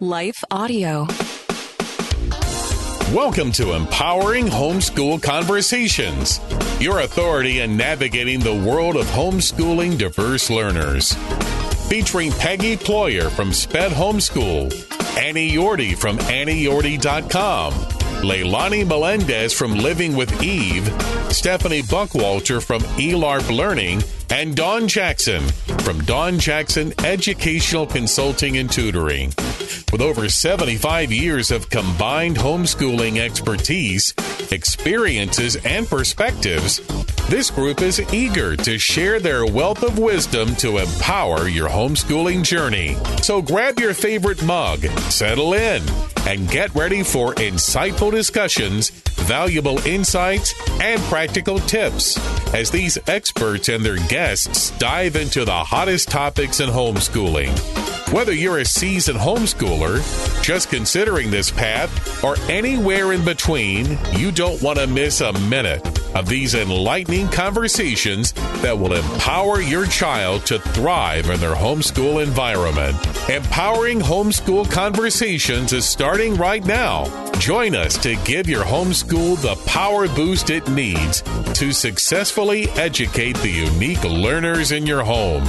Life Audio. Welcome to Empowering Homeschool Conversations, your authority in navigating the world of homeschooling diverse learners. Featuring Peggy Ployer from SPED Homeschool, Annie Yorty from AnnieYorty.com, Leilani Melendez from Living with Eve, Stephanie Buckwalter from eLARP Learning, and Dawn Jackson from Dawn Jackson Educational Consulting and Tutoring. With over 75 years of combined homeschooling expertise, experiences, and perspectives, this group is eager to share their wealth of wisdom to empower your homeschooling journey. So grab your favorite mug, settle in, and get ready for insightful discussions, valuable insights, and practical tips as these experts and their guests dive into the hottest topics in homeschooling. Whether you're a seasoned homeschooler, just considering this path, or anywhere in between, you don't want to miss a minute of these enlightening conversations that will empower your child to thrive in their homeschool environment. Empowering Homeschool Conversations is starting right now. Join us to give your homeschool the power boost it needs to successfully educate the unique learners in your home.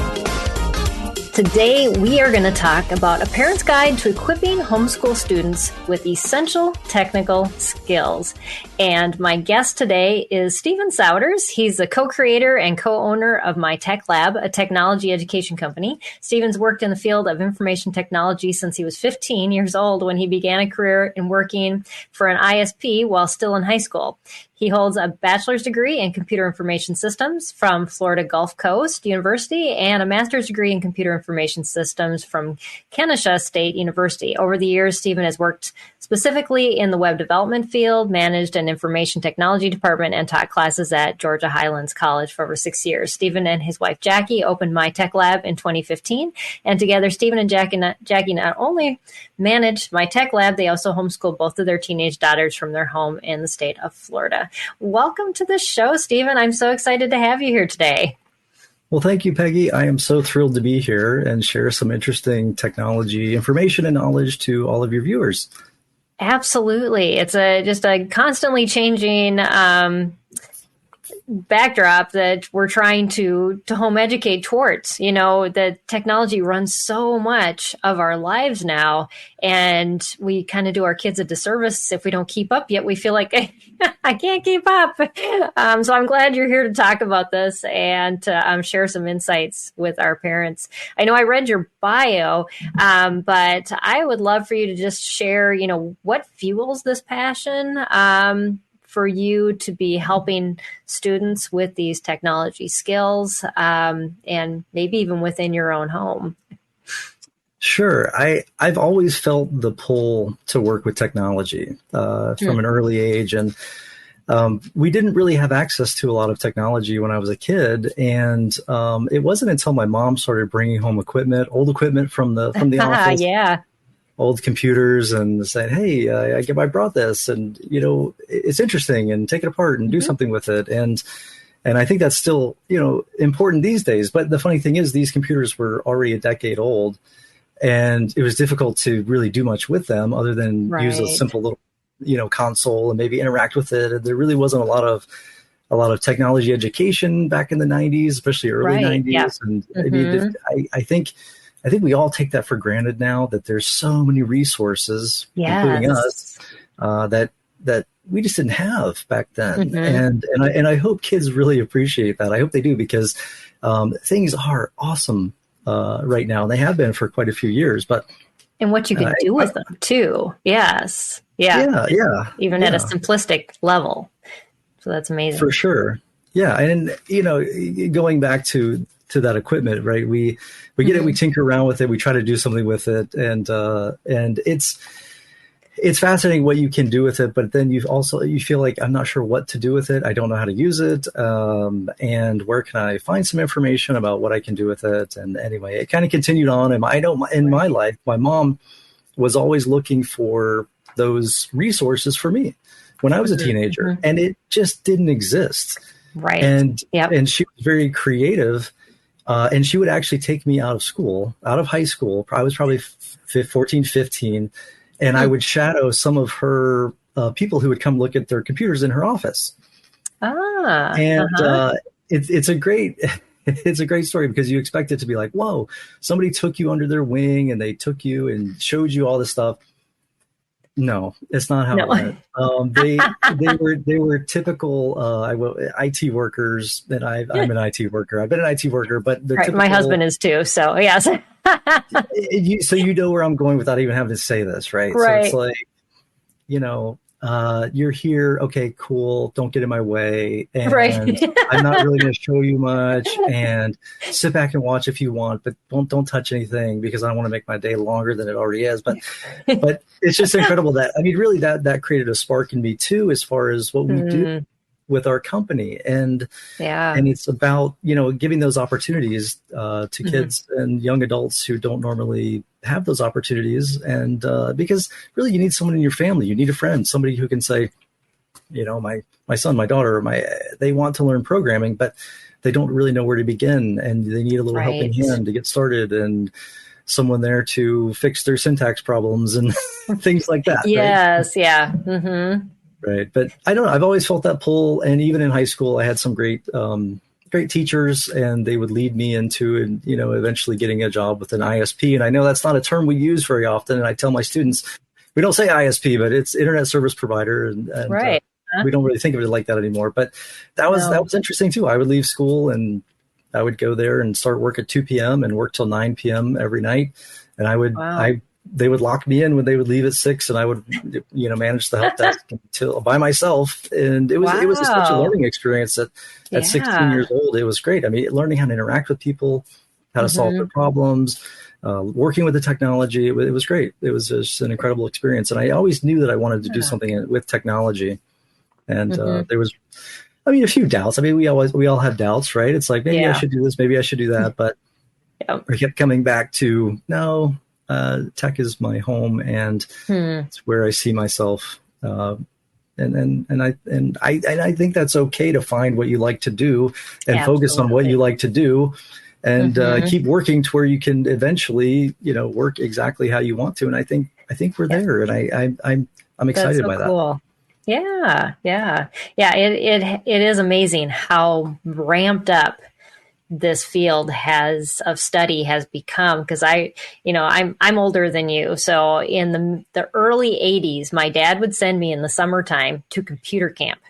Today, we are going to talk about a parent's guide to equipping homeschool students with essential technical skills. And my guest today is Stephen Souders. He's the co-creator and co-owner of MYTEK LAB, a technology education company. Stephen's worked in the field of information technology since he was 15 years old when he began a career in working for an ISP while still in high school. He holds a bachelor's degree in computer information systems from Florida Gulf Coast University and a master's degree in computer information systems from Kennesaw State University. Over the years, Stephen has worked specifically in the web development field, managed an information technology department, and taught classes at Georgia Highlands College for over 6 years. Stephen and his wife, Jacky, opened MYTEK LAB in 2015. And together, Stephen and Jacky not only manage MYTEK LAB, they also homeschool both of their teenage daughters from their home in the state of Florida. Welcome to the show, Stephen. I'm so excited to have you here today. Well, thank you, Peggy. I am so thrilled to be here and share some interesting technology information and knowledge to all of your viewers. Absolutely. It's just a constantly changing backdrop that we're trying to home educate towards. You know, the technology runs so much of our lives now, and we kind of do our kids a disservice if we don't keep up, yet we feel like I can't keep up. So I'm glad you're here to talk about this and share some insights with our parents. I know I read your bio, but I would love for you to just share, you know, what fuels this passion for you to be helping students with these technology skills, and maybe even within your own home. Sure. I've always felt the pull to work with technology from an early age. And we didn't really have access to a lot of technology when I was a kid. And it wasn't until my mom started bringing home old equipment from the office. Yeah. Old computers, and saying, hey, I brought this, and, you know, it's interesting, and take it apart and do something with it. And I think that's still, you know, important these days. But the funny thing is, these computers were already a decade old, and it was difficult to really do much with them other than use a simple little, you know, console and maybe interact with it. And there really wasn't a lot of technology education back in the 90s, especially early 90s. Yeah. And I mean, I think we all take that for granted now, that there's so many resources, including us, that we just didn't have back then. And I hope kids really appreciate that. I hope they do, because things are awesome right now. They have been for quite a few years. And what you can do with them too. Yes. Yeah. Even at a simplistic level. So that's amazing. For sure. Yeah. And, you know, going back to that equipment, right? We get it, we tinker around with it, we try to do something with it, and it's fascinating what you can do with it. But then you feel like, I'm not sure what to do with it. I don't know how to use it, and where can I find some information about what I can do with it? And anyway, it kind of continued on. And I know in my life, my mom was always looking for those resources for me when I was a teenager, and it just didn't exist. Right. And she was very creative And she would actually take me out of high school. I was probably 14, 15. And I would shadow some of her people who would come look at their computers in her office. It's a great story because you expect it to be like, whoa, somebody took you under their wing and they took you and showed you all this stuff. No, it's not how it went. They were typical IT workers. And I'm an IT worker. I've been an IT worker, but typical, my husband is too. So yes. So you know where I'm going without even having to say this, right? Right. So it's like, you're here. Okay, cool. Don't get in my way. And I'm not really going to show you much, and sit back and watch if you want, but don't touch anything because I don't want to make my day longer than it already is. But it's just incredible really that created a spark in me too, as far as what we do with our company. And it's about, giving those opportunities to kids and young adults who don't normally have those opportunities. And because really you need someone in your family, you need a friend, somebody who can say, my son, my daughter, they want to learn programming, but they don't really know where to begin, and they need a little helping hand to get started, and someone there to fix their syntax problems and things like that. Yes. Right? Yeah. Mm-hmm. Right. But I don't know. I've always felt that pull. And even in high school, I had some great teachers, and they would lead me into, eventually getting a job with an ISP. And I know that's not a term we use very often. And I tell my students, we don't say ISP, but it's Internet Service Provider. And right. We don't really think of it like that anymore. But that was interesting too. I would leave school and I would go there and start work at 2 p.m. and work till 9 p.m. every night. And they would lock me in when they would leave at 6, and I would, manage the help desk by myself. And it was such a learning experience at 16 years old. It was great. I mean, learning how to interact with people, how to solve their problems, working with the technology. It was great. It was just an incredible experience. And I always knew that I wanted to do something with technology. And there was, a few doubts. I mean, we all have doubts, right? It's like, maybe I should do this, maybe I should do that. But I kept coming back to, no, tech is my home, and it's where I see myself. And I think that's okay to find what you like to do and focus on what you like to do, and keep working to where you can eventually, work exactly how you want to. And I think we're there, and I'm excited by that. Cool. Yeah. It is amazing how ramped up this field of study has become, because I'm older than you. So in the early 80s, my dad would send me in the summertime to computer camp.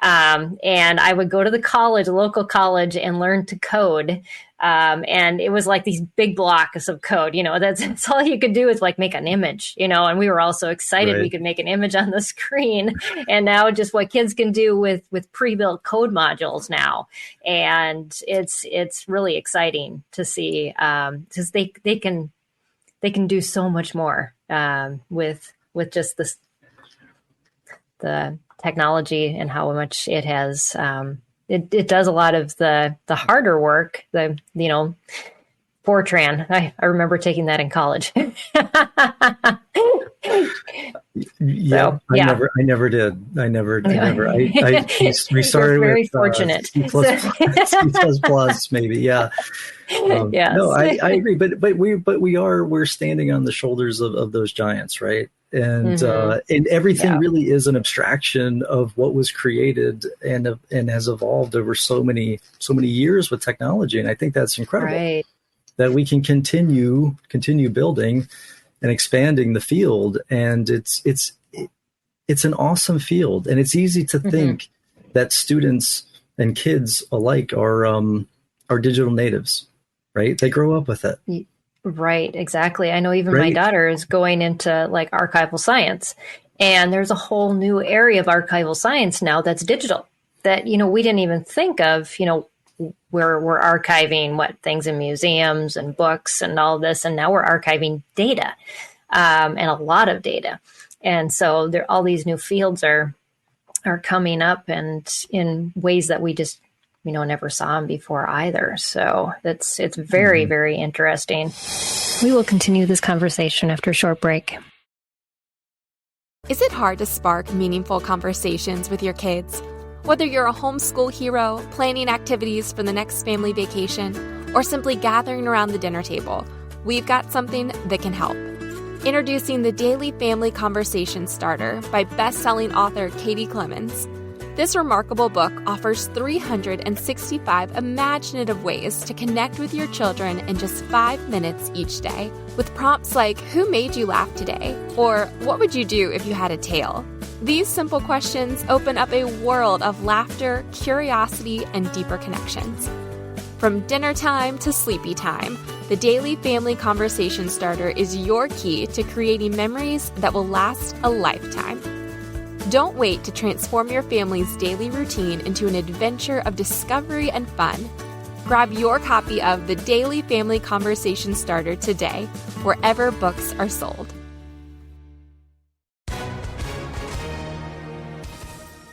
And I would go to the local college, and learn to code. And it was like these big blocks of code, that's all you could do is like make an image, and we were all so excited we could make an image on the screen. And now just what kids can do with pre-built code modules now. And it's really exciting to see, because they can do so much more, with just the technology and how much it has, it does a lot of the harder work, Fortran. I remember taking that in college. I never did. We started very with fortunate. C++, maybe. Yeah. Yes. No, I agree. But we're standing on the shoulders of those giants, right? And and everything really is an abstraction of what was created and has evolved over so many years with technology. And I think that's incredible that we can continue building and expanding the field. And it's an awesome field. And it's easy to think that students and kids alike are digital natives, right? They grow up with it. Right, exactly. I know even my daughter is going into like archival science, and there's a whole new area of archival science now that's digital that, we didn't even think of, we're archiving things in museums and books and all this. And now we're archiving data, and a lot of data. And so all these new fields are coming up, and in ways that we just, never saw them before either. So it's very, very interesting. We will continue this conversation after a short break. Is it hard to spark meaningful conversations with your kids? Whether you're a homeschool hero, planning activities for the next family vacation, or simply gathering around the dinner table, we've got something that can help. Introducing the Daily Family Conversation Starter by best-selling author Katie Clemens. This remarkable book offers 365 imaginative ways to connect with your children in just 5 minutes each day, with prompts like, "Who made you laugh today?" or "What would you do if you had a tail?" These simple questions open up a world of laughter, curiosity, and deeper connections. From dinner time to sleepy time, the Daily Family Conversation Starter is your key to creating memories that will last a lifetime. Don't wait to transform your family's daily routine into an adventure of discovery and fun. Grab your copy of the Daily Family Conversation Starter today, wherever books are sold.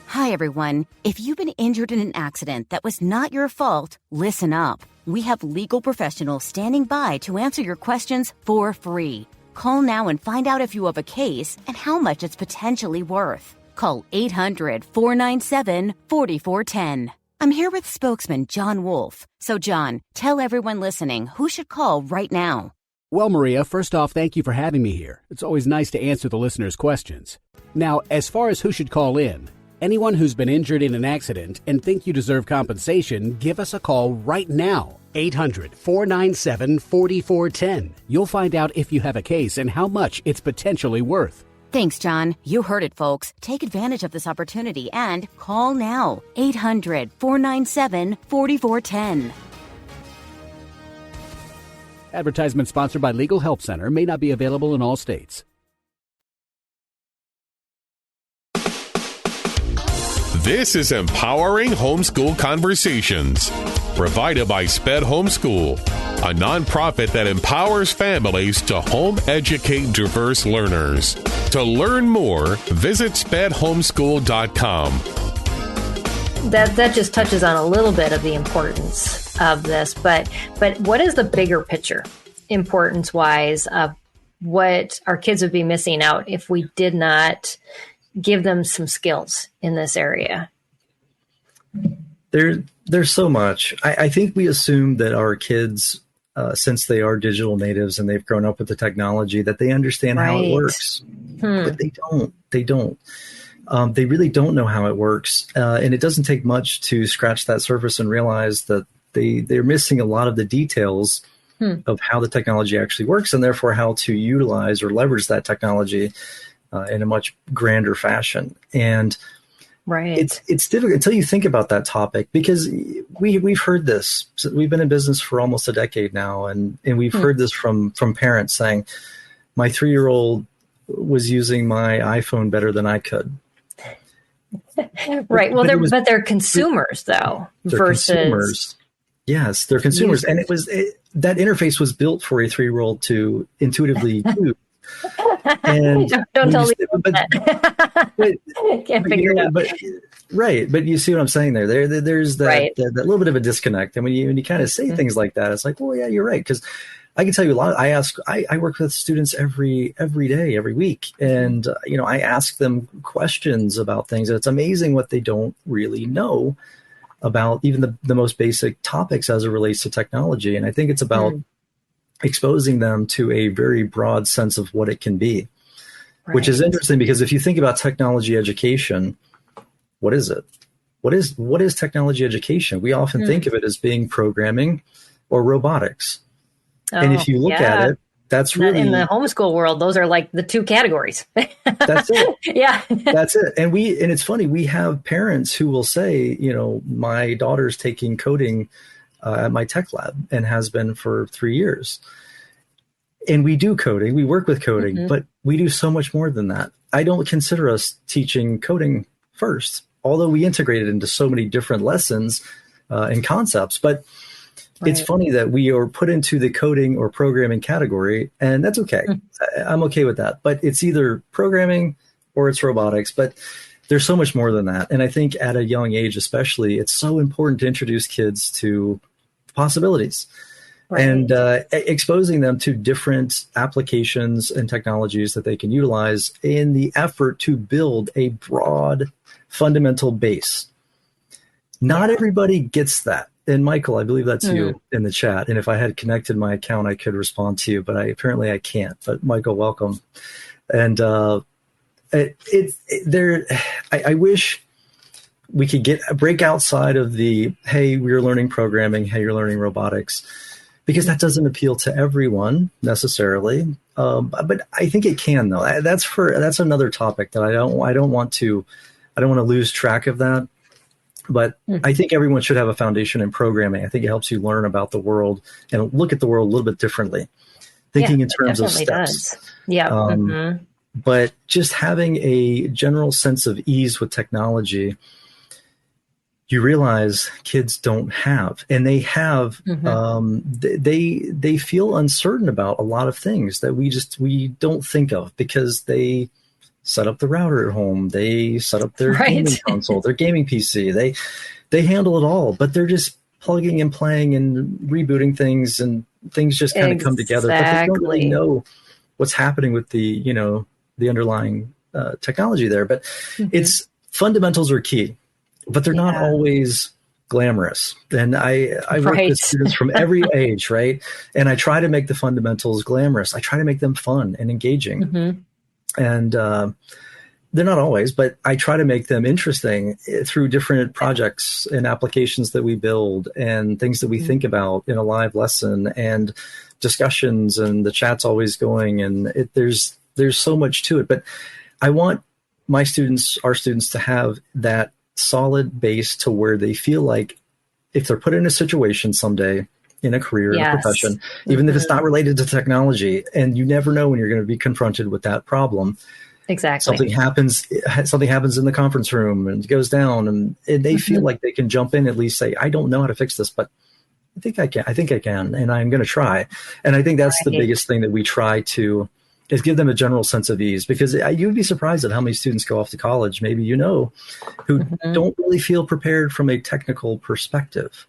Hi, everyone. If you've been injured in an accident that was not your fault, listen up. We have legal professionals standing by to answer your questions for free. Call now and find out if you have a case and how much it's potentially worth. Call 800-497-4410. I'm here with spokesman John Wolf. So, John, tell everyone listening who should call right now. Well, Maria, first off, thank you for having me here. It's always nice to answer the listeners' questions. Now, as far as who should call in, anyone who's been injured in an accident and think you deserve compensation, give us a call right now. 800-497-4410. You'll find out if you have a case and how much it's potentially worth. Thanks, John. You heard it, folks. Take advantage of this opportunity and call now. 800-497-4410. Advertisement sponsored by Legal Help Center. May not be available in all states. This is Empowering Homeschool Conversations, provided by SPED Homeschool, a nonprofit that empowers families to home educate diverse learners. To learn more, visit spedhomeschool.com. That just touches on a little bit of the importance of this, but what is the bigger picture, importance-wise, of what our kids would be missing out if we did not give them some skills in this area? There's so much. I think we assume that our kids, since they are digital natives and they've grown up with the technology, that they understand how it works. But they don't. They really don't know how it works. And it doesn't take much to scratch that surface and realize that they're missing a lot of the details of how the technology actually works, and therefore how to utilize or leverage that technology in a much grander fashion. And it's difficult until you think about that topic, because we've heard this. So we've been in business for almost a decade now, and we've heard this from parents saying, my 3-year-old was using my iPhone better than I could. Right. Well, but they're consumers, though. Consumers. Yes, they're consumers. And that interface was built for a 3-year-old to intuitively use. And don't tell me that. Can't figure it out. But you see what I'm saying there. There's that little bit of a disconnect. And when you kind of say things like that, it's like, well, yeah, you're right. Because I can tell you a lot. I work with students every day, every week, and I ask them questions about things. And it's amazing what they don't really know about even the most basic topics as it relates to technology. And I think it's about exposing them to a very broad sense of what it can be, which is interesting, because if you think about technology education, what is it? What is technology education? We often think of it as being programming or robotics. And if you look at it, that's really in the homeschool world, those are like the two categories. That's it. Yeah. That's it. And it's funny, we have parents who will say, my daughter's taking coding at MYTEK LAB and has been for 3 years. And we do coding, we work with coding, but we do so much more than that. I don't consider us teaching coding first, although we integrate it into so many different lessons and concepts. But it's funny that we are put into the coding or programming category, and that's okay. I'm okay with that. But it's either programming or it's robotics. But there's so much more than that. And I think at a young age, especially, it's so important to introduce kids to possibilities and exposing them to different applications and technologies that they can utilize in the effort to build a broad fundamental base. Not everybody gets that. And Michael, I believe that's you in the chat. And if I had connected my account, I could respond to you, but apparently I can't. But Michael, welcome. And I wish we could break outside of the, hey, we're learning programming, hey, you're learning robotics, because that doesn't appeal to everyone necessarily. But I think it can, though. That's another topic that I don't want to lose track of that. But I think everyone should have a foundation in programming. I think it helps you learn about the world and look at the world a little bit differently, thinking in terms of steps. Does. Yeah. But just having a general sense of ease with technology, you realize kids don't have, and they have, they feel uncertain about a lot of things that we don't think of, because they set up the router at home, they set up their gaming console, their gaming PC, they handle it all, but they're just plugging and playing and rebooting things, and things just kind of come together, but they don't really know what's happening with the underlying technology there. But it's fundamentals are key, but they're not always glamorous. And I work with students from every age, right? And I try to make the fundamentals glamorous. I try to make them fun and engaging. And they're not always, but I try to make them interesting through different projects and applications that we build and things that we think about in a live lesson and discussions, and the chat's always going, and there's so much to it. But I want our students to have that solid base to where they feel like if they're put in a situation someday in a career, in a profession, even if it's not related to technology, and you never know when you're going to be confronted with that problem. Exactly. Something happens in the conference room and it goes down, and they feel like they can jump in, at least say, I don't know how to fix this, but I think I can, and I'm going to try. And I think that's the biggest thing that we try to is give them a general sense of ease, because you'd be surprised at how many students go off to college, maybe, who don't really feel prepared from a technical perspective.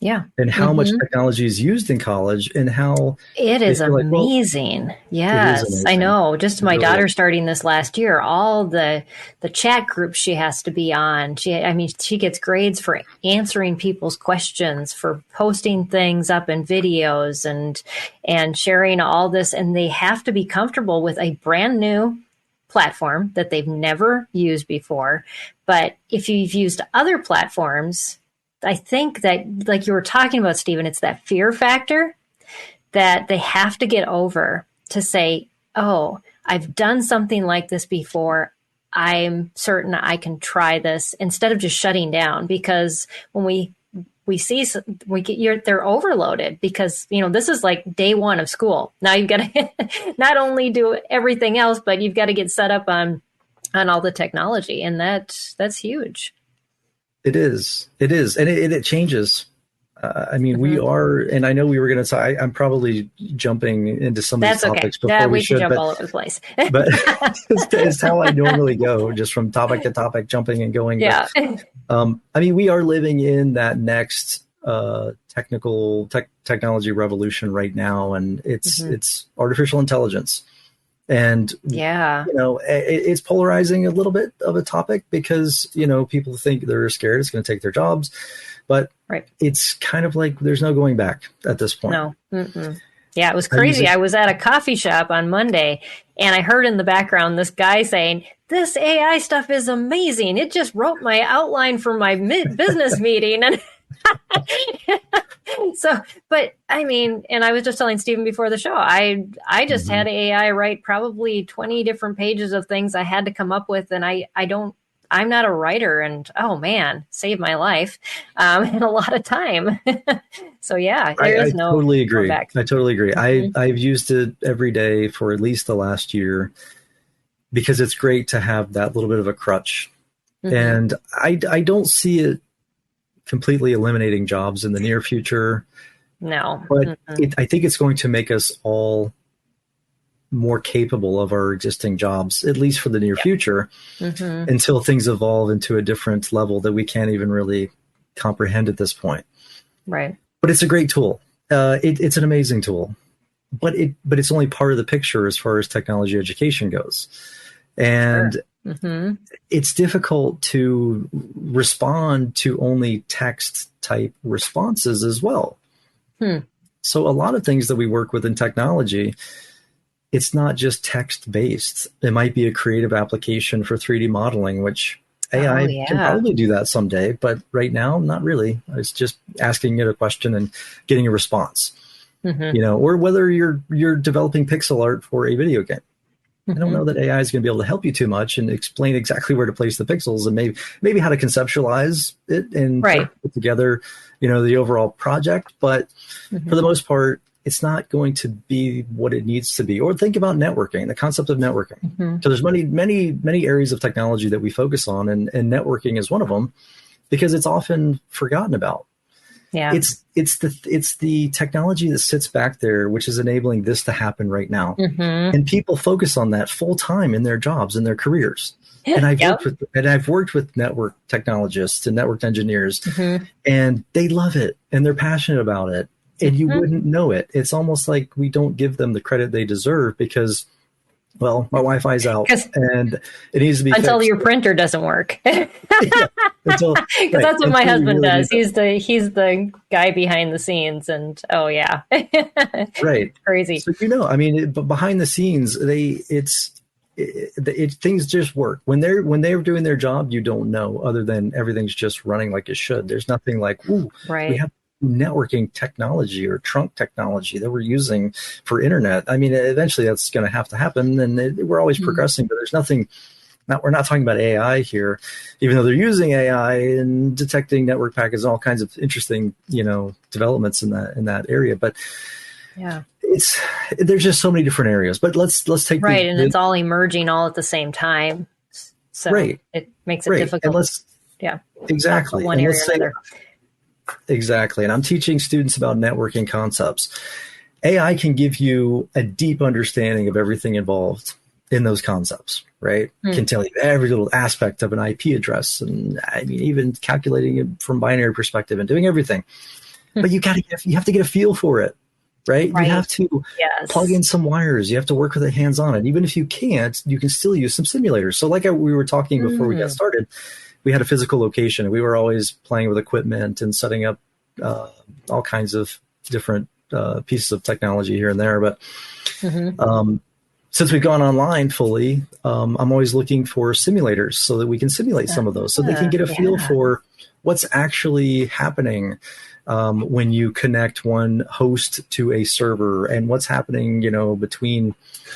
Yeah. And how much technology is used in college, and how it is amazing. Like, yes, amazing. I know. Just my daughter starting this last year, all the chat groups she has to be on. She gets grades for answering people's questions, for posting things up in videos and sharing all this. And they have to be comfortable with a brand new platform that they've never used before. But if you've used other platforms, I think that, like you were talking about, Stephen, it's that fear factor that they have to get over, to say, oh, I've done something like this before. I'm certain I can try this, instead of just shutting down. Because when we see, they're overloaded, because, this is like day one of school. Now you've got to not only do everything else, but you've got to get set up on all the technology. And that's huge. It is. And it changes. We are, and I know we were going to say, I'm probably jumping into some of these topics before we should. Jump all over the place. But it's how I normally go, just from topic to topic, jumping and going. Yeah. But, we are living in that next technology revolution right now, and it's artificial intelligence. And, it's polarizing a little bit of a topic, because, people think they're scared it's going to take their jobs, but it's kind of like there's no going back at this point. No. Yeah, it was crazy. I was at a coffee shop on Monday, and I heard in the background this guy saying, this AI stuff is amazing. It just wrote my outline for my business meeting. And and I was just telling Stephen before the show, I just had AI write probably 20 different pages of things I had to come up with. And I'm not a writer, and oh man, saved my life and a lot of time. So yeah, there is no totally agree. Back. I totally agree. I've used it every day for at least the last year, because it's great to have that little bit of a crutch. And I don't see it completely eliminating jobs in the near future. No. But I think it's going to make us all more capable of our existing jobs, at least for the near future, until things evolve into a different level that we can't even really comprehend at this point. Right. But it's a great tool. It's an amazing tool, but it's only part of the picture as far as technology education goes. And it's difficult to respond to only text type responses as well. So a lot of things that we work with in technology, it's not just text-based. It might be a creative application for 3D modeling, which AI can probably do that someday, but right now, not really. It's just asking it a question and getting a response, or whether you're developing pixel art for a video game. I don't know that AI is going to be able to help you too much and explain exactly where to place the pixels and maybe how to conceptualize it and put together, the overall project. But for the most part, it's not going to be what it needs to be. Or think about networking, the concept of networking. So there's many areas of technology that we focus on, and networking is one of them because it's often forgotten about. Yeah, it's the technology that sits back there, which is enabling this to happen right now, and people focus on that full time in their jobs and their careers. And I've worked with network technologists and network engineers, and they love it and they're passionate about it, and you wouldn't know it. It's almost like we don't give them the credit they deserve because, well, my Wi-Fi's out and it needs to be until fixed. Your printer doesn't work. Because that's what my husband does. He's the guy behind the scenes, and right, crazy. So but behind the scenes, things just work when they're doing their job. You don't know, other than everything's just running like it should. There's nothing like, we have networking technology or trunk technology that we're using for internet. I mean, eventually that's going to have to happen, and we're always progressing, but there's nothing. We're not talking about AI here, even though they're using AI and detecting network packets and all kinds of interesting, developments in that area. But there's just so many different areas. But let's take it's all emerging all at the same time. So it makes it difficult. And exactly. One area or another. Exactly. And I'm teaching students about networking concepts. AI can give you a deep understanding of everything involved in those concepts, right? Can tell you every little aspect of an IP address, and even calculating it from binary perspective and doing everything. But you have to get a feel for it, right? You have to plug in some wires. You have to work with it hands-on. And even if you can't, you can still use some simulators. So like we were talking before we got started, we had a physical location, and we were always playing with equipment and setting up all kinds of different pieces of technology here and there. But since we've gone online fully, I'm always looking for simulators so that we can simulate some of those, so they can get a feel for what's actually happening when you connect one host to a server, and what's happening,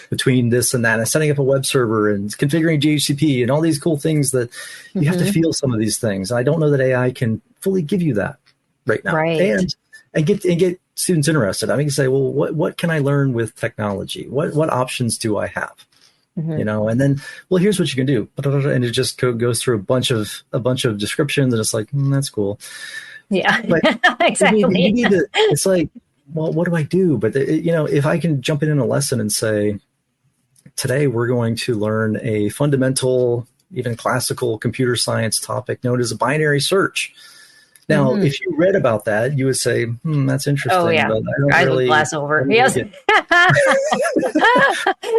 between this and that, and setting up a web server and configuring DHCP and all these cool things that you have to feel some of these things. I don't know that AI can fully give you that right now. And get students interested. I mean, say, well, what can I learn with technology? What options do I have? And then, well, here's what you can do, and it just goes through a bunch of descriptions, and it's like, that's cool. Yeah, but exactly. It's like, well, what do I do? But if I can jump in a lesson and say, today we're going to learn a fundamental, even classical computer science topic known as a binary search. Now, if you read about that, you would say, that's interesting. Oh, yeah. But I don't I really glass over. Yes.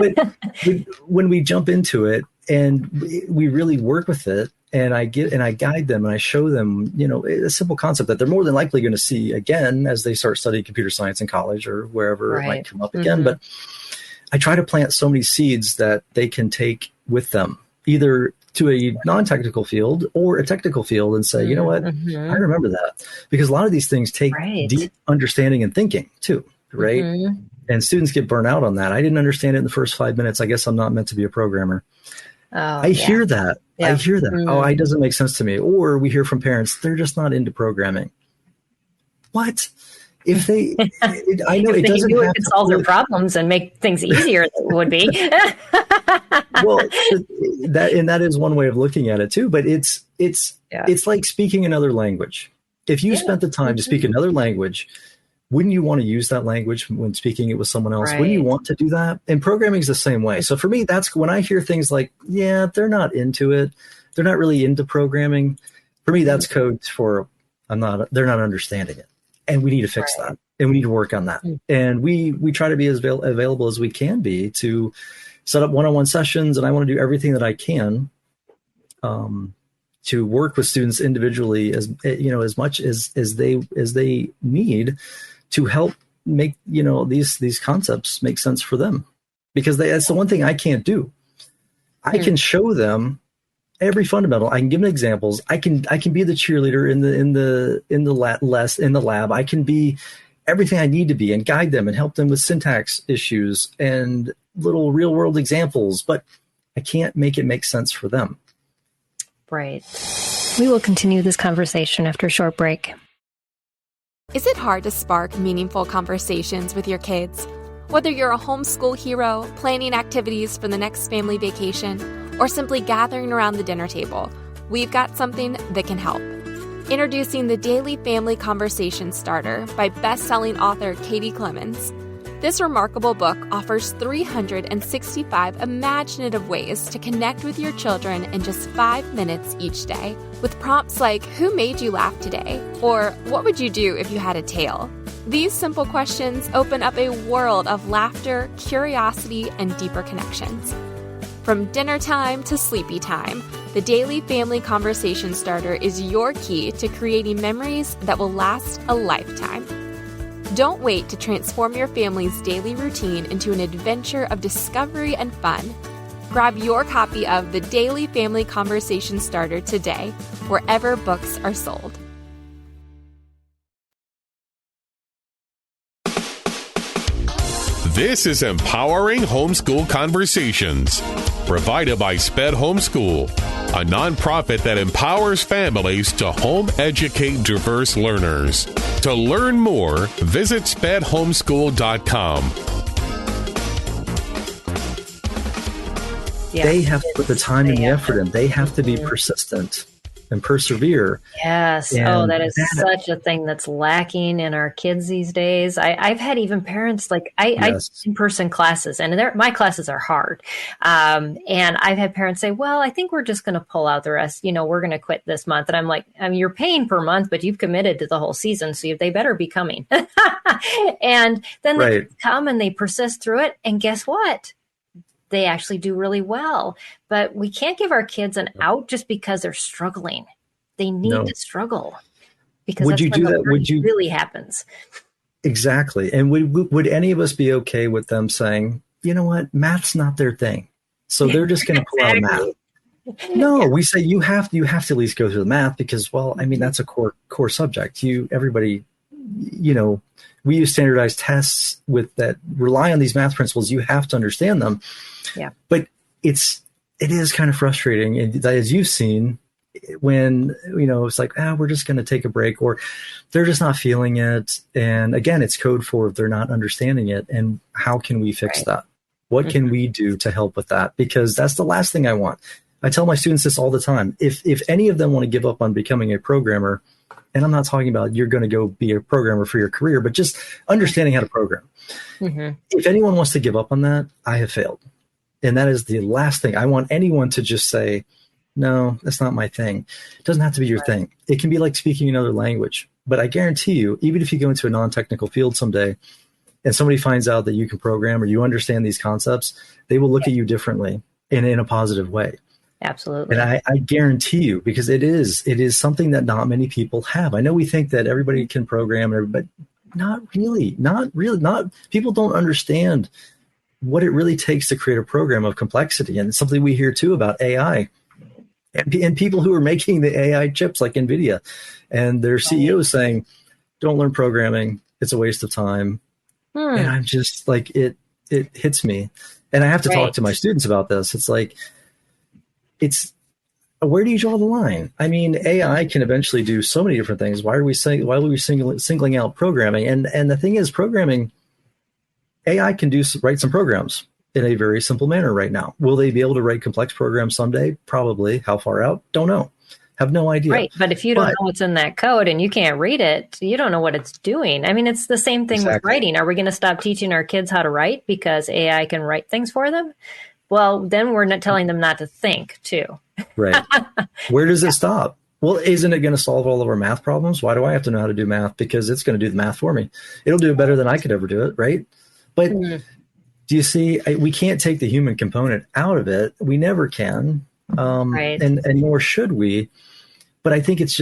But when we jump into it and we really work with it, and I guide them and I show them, a simple concept that they're more than likely going to see again as they start studying computer science in college or wherever it might come up again. But I try to plant so many seeds that they can take with them, either to a non-technical field or a technical field, and say, you know what, I remember that. Because a lot of these things take deep understanding and thinking too, right? And students get burnt out on that. I didn't understand it in the first 5 minutes. I guess I'm not meant to be a programmer. I hear that. I hear that. Oh, it doesn't make sense to me. Or we hear from parents, they're just not into programming. What? If they, I know if it doesn't knew have it could to solve their problems and make things easier, it would be. Well, that is one way of looking at it too. But it's like speaking another language. If you spent the time to speak another language, wouldn't you want to use that language when speaking it with someone else? Wouldn't you want to do that? And programming is the same way. So for me, that's when I hear things like, they're not into it. They're not really into programming. For me, that's code for they're not understanding it. And we need to fix that. And we need to work on that. And we try to be as available as we can be to set up one-on-one sessions. And I want to do everything that I can to work with students individually as much as they need to help make, these concepts make sense for them, because that's the one thing I can't do. I can show them every fundamental. I can give them examples. I can be the cheerleader in the lab. I can be everything I need to be and guide them and help them with syntax issues and little real world examples, but I can't make it make sense for them. Right. We will continue this conversation after a short break. Is it hard to spark meaningful conversations with your kids? Whether you're a homeschool hero, planning activities for the next family vacation, or simply gathering around the dinner table, we've got something that can help. Introducing the Daily Family Conversation Starter by best-selling author Katie Clemens. This remarkable book offers 365 imaginative ways to connect with your children in just 5 minutes each day, with prompts like, who made you laugh today? Or what would you do if you had a tail? These simple questions open up a world of laughter, curiosity, and deeper connections. From dinner time to sleepy time, the Daily Family Conversation Starter is your key to creating memories that will last a lifetime. Don't wait to transform your family's daily routine into an adventure of discovery and fun. Grab your copy of the Daily Family Conversation Starter today, wherever books are sold. This is Empowering Homeschool Conversations, provided by SPED Homeschool, a nonprofit that empowers families to home educate diverse learners. To learn more, visit spedhomeschool.com. Yeah. They have to put the time and the effort in. They have to be persistent and persevere. Yes. And that is such a thing that's lacking in our kids these days. I've had even parents I in-person classes, and my classes are hard. And I've had parents say, well, I think we're just going to pull out the rest. We're going to quit this month. And I'm like, you're paying per month, but you've committed to the whole season. So they better be coming. And then they come and they persist through it. And guess what? They actually do really well. But we can't give our kids an out just because they're struggling. They need to struggle, because would you do that? Would you really happens? Exactly. And would any of us be okay with them saying, you know what, math's not their thing, so they're just going to pull out math? No, we say you have to at least go through the math, because, that's a core subject. Everybody, we use standardized tests that rely on these math principles. You have to understand them. Yeah. But it is kind of frustrating, and as you've seen, when, it's like, we're just going to take a break, or they're just not feeling it. And again, it's code for they're not understanding it. And how can we fix that? What can we do to help with that? Because that's the last thing I want. I tell my students this all the time. If any of them want to give up on becoming a programmer, and I'm not talking about you're going to go be a programmer for your career, but just understanding how to program. Mm-hmm. If anyone wants to give up on that, I have failed. And that is the last thing. I want anyone to just say, no, that's not my thing. It doesn't have to be your thing. It can be like speaking another language. But I guarantee you, even if you go into a non-technical field someday and somebody finds out that you can program or you understand these concepts, they will look at you differently and in a positive way. Absolutely. And I guarantee you, because it is something that not many people have. I know we think that everybody can program, but not really. People don't understand what it really takes to create a program of complexity. And it's something we hear too about AI and people who are making the AI chips like NVIDIA, and their CEOs saying, don't learn programming. It's a waste of time. And I'm just like, it hits me. And I have to talk to my students about this. It's like, where do you draw the line? I mean, AI can eventually do so many different things. Why are we singling out programming? And the thing is, programming, AI can write some programs in a very simple manner right now. Will they be able to write complex programs someday? Probably. How far out? Don't know. Have no idea. Right. But if you don't know what's in that code and you can't read it, you don't know what it's doing. I mean, it's the same thing with writing. Are we going to stop teaching our kids how to write because AI can write things for them? Well, then we're not telling them not to think too. Right. Where does it stop? Well, isn't it going to solve all of our math problems? Why do I have to know how to do math? Because it's going to do the math for me. It'll do it better than I could ever do it. Right. But do you see, we can't take the human component out of it. We never can. And nor should we. But I think it's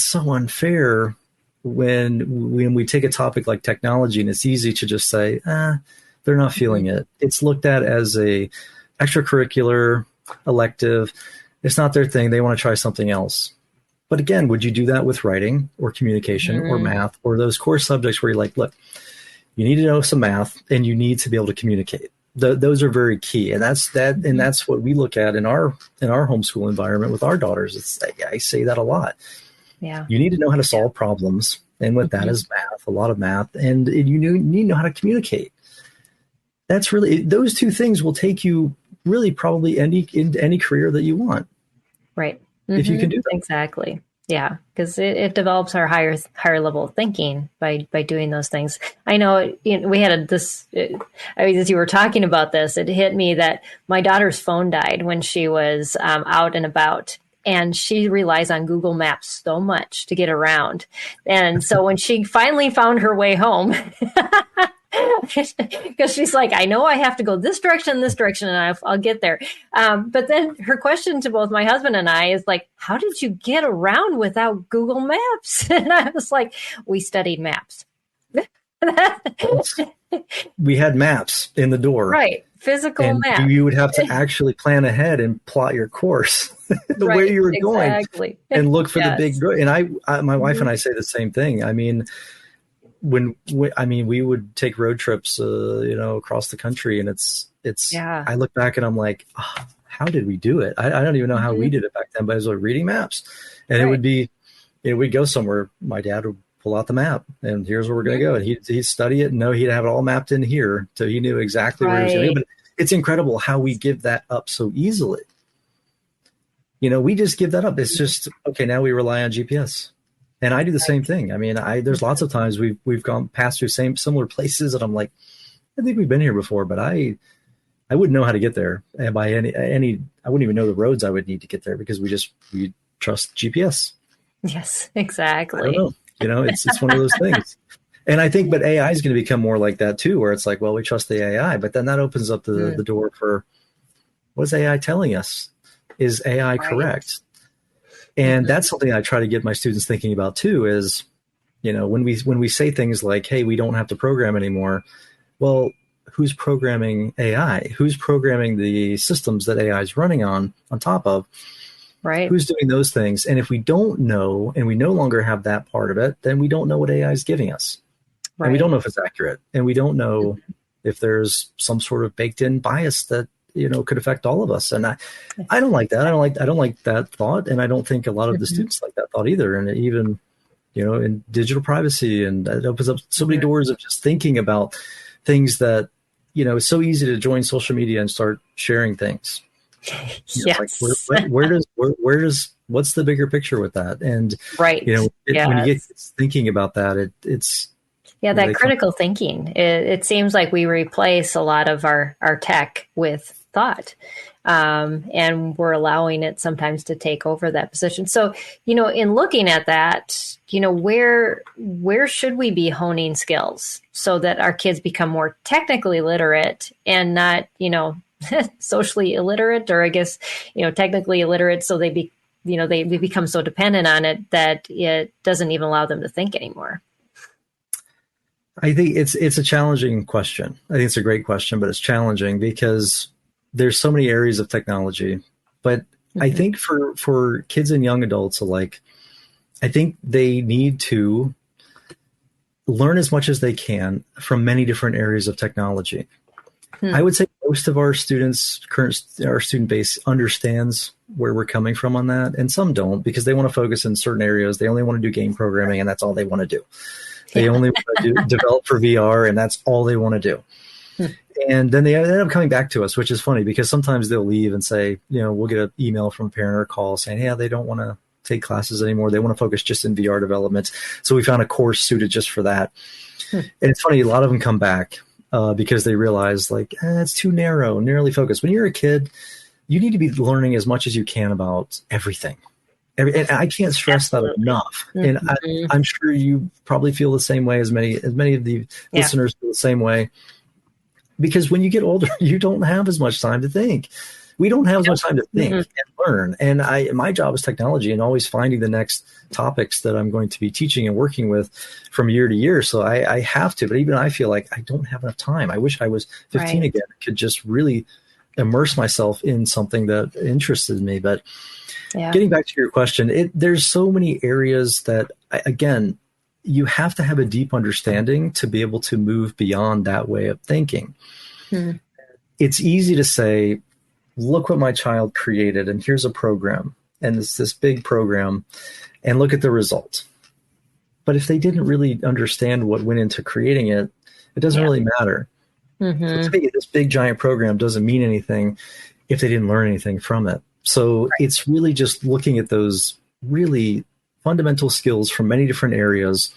so unfair when we take a topic like technology, and it's easy to just say, they're not feeling it. It's looked at as a extracurricular elective. It's not their thing. They want to try something else. But again, would you do that with writing or communication or math or those core subjects where you're like, look, you need to know some math and you need to be able to communicate. Those are very key. And that's what we look at in our homeschool environment with our daughters. I say that a lot. Yeah. You need to know how to solve problems. And with that is math, a lot of math. And you need to know how to communicate. That's really, those two things will take you really probably into any career that you want. Right. If you can do that. Exactly. Yeah. Because it develops our higher level of thinking by doing those things. I know, we had as you were talking about this, it hit me that my daughter's phone died when she was out and about. And she relies on Google Maps so much to get around. And so when she finally found her way home, because she's like, I know I have to go this direction, and I'll get there. But then her question to both my husband and I is like, how did you get around without Google Maps? And I was like, we studied maps. We had maps in the door. Right. Physical maps. You would have to actually plan ahead and plot your course, where you were going, and look for the big. And my wife and I say the same thing. I mean, we would take road trips, across the country, and I look back and I'm like, how did we do it? I don't even know how we did it back then, but I was like reading maps, and it would be, we'd go somewhere. My dad would pull out the map, and here's where we're going to go. And he'd study it and know he'd have it all mapped in here. So he knew exactly where he was going to go. But it's incredible how we give that up so easily. We just give that up. It's just, okay, now we rely on GPS. And I do the same thing. I mean, there's lots of times we've gone past through similar places and I'm like, I think we've been here before, but I wouldn't know how to get there. And by I wouldn't even know the roads I would need to get there because we trust GPS. Yes, exactly. I don't know. It's one of those things. And I think, but AI is going to become more like that too, where it's like, well, we trust the AI, but then that opens up the door for what's AI telling us? Is AI correct? And that's something I try to get my students thinking about too, is, when we say things like, hey, we don't have to program anymore. Well, who's programming AI? Who's programming the systems that AI is running on top of? Right. Who's doing those things? And if we don't know, and we no longer have that part of it, then we don't know what AI is giving us. Right. And we don't know if it's accurate. And we don't know if there's some sort of baked in bias that, could affect all of us. And I don't like that. I don't like that thought. And I don't think a lot of the students like that thought either. And even, in digital privacy, and it opens up so many doors of just thinking about things that, it's so easy to join social media and start sharing things. Yes. Like where does what's the bigger picture with that? And right. When you get thinking about that, it's that critical thinking. It seems like we replace a lot of our tech with thought, and we're allowing it sometimes to take over that position. So, in looking at that, where should we be honing skills so that our kids become more technically literate and not, socially illiterate, or I guess, technically illiterate. So they become so dependent on it that it doesn't even allow them to think anymore. I think it's a challenging question. I think it's a great question, but it's challenging because there's so many areas of technology. But I think for kids and young adults alike, I think they need to learn as much as they can from many different areas of technology. I would say most of our students, our student base understands where we're coming from on that. And some don't, because they want to focus in certain areas. They only want to do game programming, and that's all they want to do. They only want to develop for VR, and that's all they want to do. And then they end up coming back to us, which is funny because sometimes they'll leave and say, we'll get an email from a parent or a call saying, yeah, they don't want to take classes anymore. They want to focus just in VR development. So we found a course suited just for that. And it's funny, a lot of them come back because they realize it's too narrowly focused. When you're a kid, you need to be learning as much as you can about everything. And I can't stress that enough. And I'm sure you probably feel the same way as many of the listeners feel the same way. Because when you get older, you don't have as much time to think. We don't have as much time to think and learn. And my job is technology and always finding the next topics that I'm going to be teaching and working with from year to year. So I have to, but even I feel like I don't have enough time. I wish I was 15 again, could just really immerse myself in something that interested me. But getting back to your question, there's so many areas that, again, you have to have a deep understanding to be able to move beyond that way of thinking. It's easy to say, look what my child created, and here's a program, and it's this big program, and look at the result. But if they didn't really understand what went into creating it, it doesn't really matter. So this big giant program doesn't mean anything if they didn't learn anything from it. So it's really just looking at those really fundamental skills from many different areas,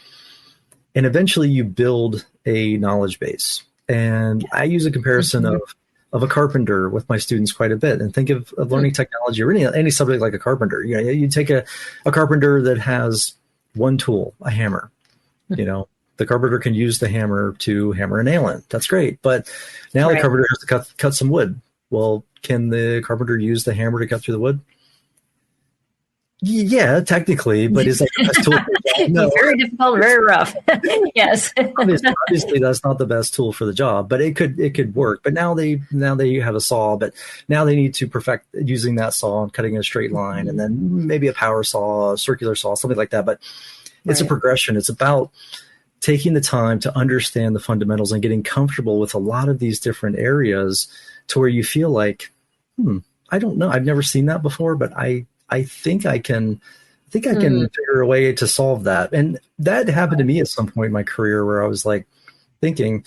and eventually you build a knowledge base. And I use a comparison of a carpenter with my students quite a bit, and think of learning technology or any subject like a carpenter. You know, you take a carpenter that has one tool, a hammer. You know, the carpenter can use the hammer to hammer a nail in. That's great. But now the carpenter has to cut some wood. Well, can the carpenter use the hammer to cut through the wood? Yeah, technically, but is that the best tool? No. Very difficult, very rough. Yes. Obviously, that's not the best tool for the job, but it could work. But now they have a saw, but now they need to perfect using that saw and cutting a straight line, and then maybe a power saw, a circular saw, something like that. But it's a progression. It's about taking the time to understand the fundamentals and getting comfortable with a lot of these different areas to where you feel like, I don't know, I've never seen that before, but I think I can figure a way to solve that. And that happened to me at some point in my career where I was like thinking,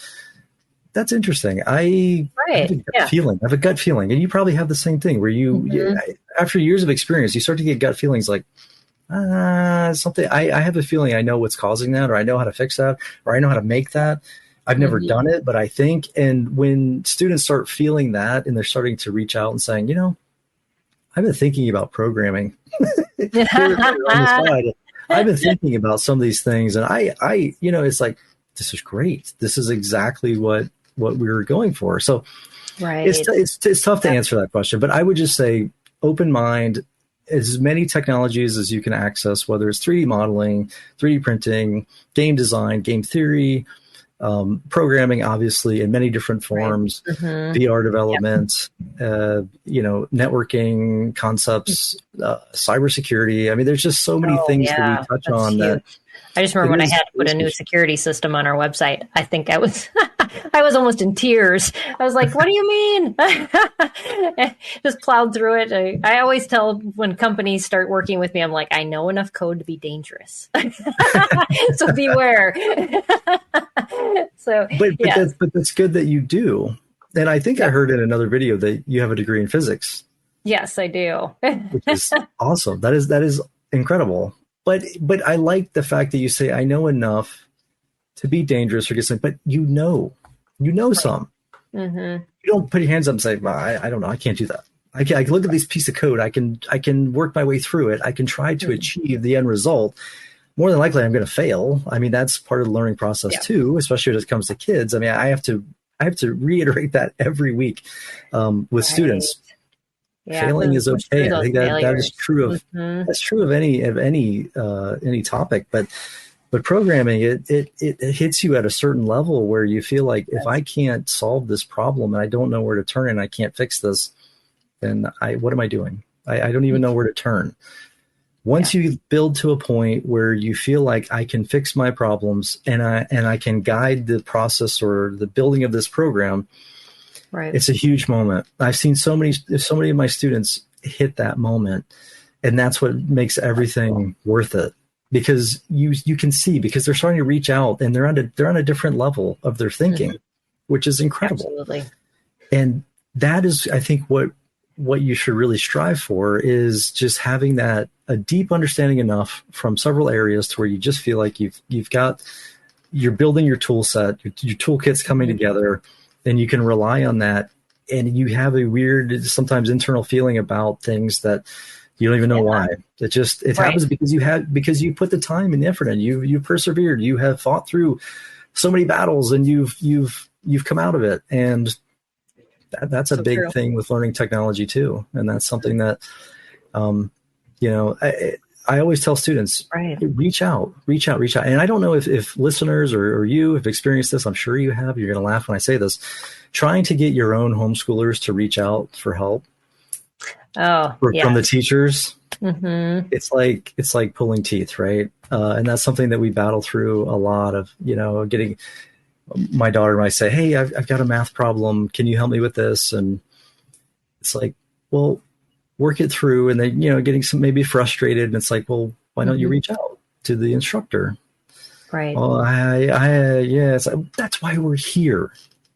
that's interesting. I have a gut feeling. I have a gut feeling. And you probably have the same thing where you after years of experience, you start to get gut feelings like, something, I have a feeling I know what's causing that, or I know how to fix that, or I know how to make that. I've never done it, but I think, and when students start feeling that and they're starting to reach out and saying, you know, I've been thinking about programming. On the side. I've been thinking about some of these things, and I, you know, it's like, this is great. This is exactly what we were going for. So it's tough to answer that question, but I would just say open mind, as many technologies as you can access, whether it's 3D modeling, 3D printing, game design, game theory, programming, obviously, in many different forms, VR development, you know, networking concepts, cybersecurity. I mean, there's just so many things that we touch on huge. that. I just remember when I had to put a new security system on our website. I think I was almost in tears. I was like, what do you mean? Just plowed through it. I always tell when companies start working with me, I'm like, I know enough code to be dangerous. So beware. But that's good that you do. And I think I heard in another video that you have a degree in physics. Yes, I do. Which is awesome. That is incredible. But I like the fact that you say, I know enough to be dangerous or get something, but you know some. You don't put your hands up and say, well, I don't know. I can't do that. I can look at this piece of code. I can work my way through it. I can try to achieve the end result. More than likely, I'm going to fail. I mean, that's part of the learning process too, especially when it comes to kids. I mean, I have to reiterate that every week with students. Failing is okay. I think that is true of that's true of any topic, but programming it hits you at a certain level where you feel like if I can't solve this problem and I don't know where to turn and I can't fix this, then what am I doing? I don't even know where to turn. Once you build to a point where you feel like I can fix my problems and I can guide the process or the building of this program. Right. It's a huge moment. I've seen so many of my students hit that moment, and that's what makes everything worth it, because you can see, because they're starting to reach out and they're on a different level of their thinking, which is incredible. Absolutely. And that is, I think, what you should really strive for is just having a deep understanding enough from several areas to where you just feel like you're building your tool set, your toolkit's coming together. And you can rely on that, and you have a weird, sometimes internal feeling about things that you don't even know why. It happens because you put the time and effort in. You persevered. You have fought through so many battles, and you've come out of it. And that's a big thing with learning technology too. And that's something that, I always tell students, reach out. And I don't know if listeners or you have experienced this. I'm sure you have. You're going to laugh when I say this. Trying to get your own homeschoolers to reach out for help from the teachers. Mm-hmm. It's like pulling teeth, right? And that's something that we battle through a lot of, getting my daughter might say, hey, I've got a math problem. Can you help me with this? And it's like, well, work it through, and then, getting some maybe frustrated. And it's like, well, why don't you reach out to the instructor? Right. Well, it's like, that's why we're here.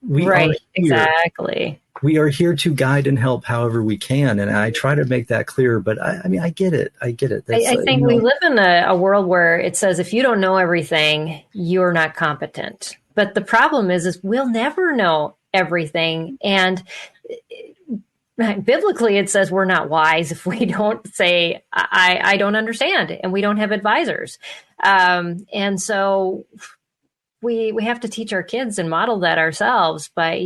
We are here. Exactly. We are here to guide and help however we can. And I try to make that clear, but I get it. I think we live in a world where it says, if you don't know everything, you're not competent. But the problem is we'll never know everything. And biblically, it says we're not wise if we don't say, I don't understand, and we don't have advisors. And so we have to teach our kids and model that ourselves. But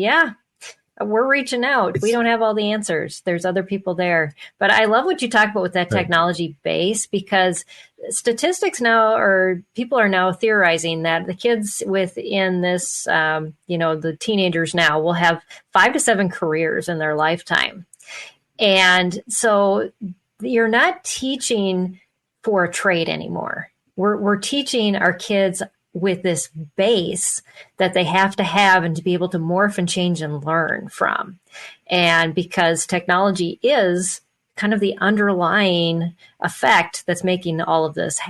we're reaching out. We don't have all the answers. There's other people there. But I love what you talk about with that technology base, because statistics now, or people are now theorizing that the kids within this, the teenagers now will have 5 to 7 careers in their lifetime. And so you're not teaching for a trade anymore. We're teaching our kids with this base that they have to have and to be able to morph and change and learn from. And because technology is kind of the underlying effect that's making all of this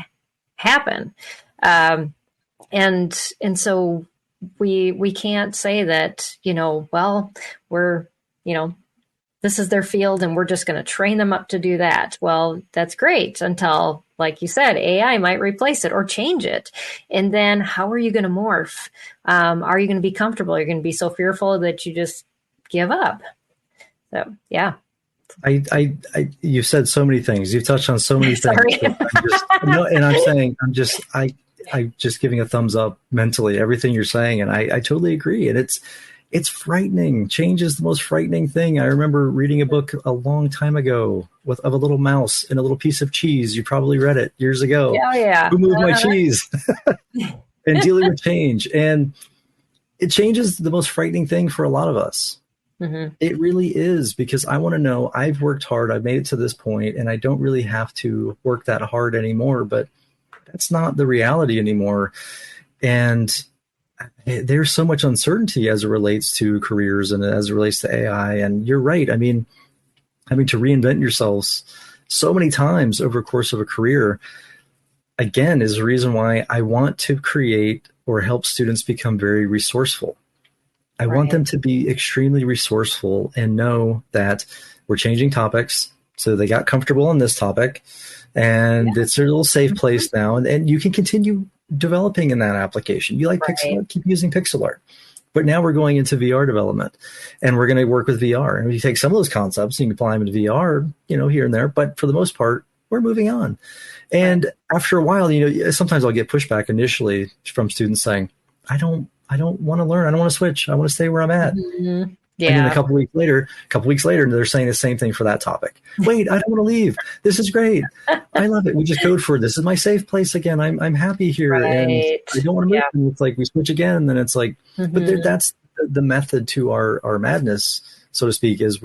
happen. And so we can't say that, we're, this is their field and we're just going to train them up to do that. Well, that's great until, like you said, AI might replace it or change it. And then how are you going to morph? Are you going to be comfortable? You're going to be so fearful that you just give up. So, yeah. You've said so many things. You've touched on so many things. I'm just giving a thumbs up mentally, everything you're saying. And I totally agree. And it's frightening. Change is the most frightening thing. I remember reading a book a long time ago of a little mouse and a little piece of cheese. You probably read it years ago. Oh, yeah. Who moved my cheese? And dealing with change. And change is the most frightening thing for a lot of us. Mm-hmm. It really is, because I want to know, I've worked hard, I've made it to this point, and I don't really have to work that hard anymore. But that's not the reality anymore. And there's so much uncertainty as it relates to careers and as it relates to AI. And you're right. I mean, having to reinvent yourselves so many times over the course of a career, again, is the reason why I want to create or help students become very resourceful. I want them to be extremely resourceful and know that we're changing topics. So they got comfortable on this topic, and it's a little safe place now. And you can continue developing in that application. You like pixel art, keep using pixel art. But now we're going into VR development, and we're going to work with VR. And you take some of those concepts and you can apply them into VR, here and there. But for the most part, we're moving on. And after a while, sometimes I'll get pushback initially from students saying, I don't want to learn. I don't want to switch. I want to stay where I'm at. Mm-hmm. Yeah. And then a couple weeks later, they're saying the same thing for that topic. Wait, I don't want to leave. This is great. I love it. We just code for it. This is my safe place again. I'm happy here, and I don't want to move. And it's like we switch again, and then it's like, but that's the method to our madness, so to speak. Is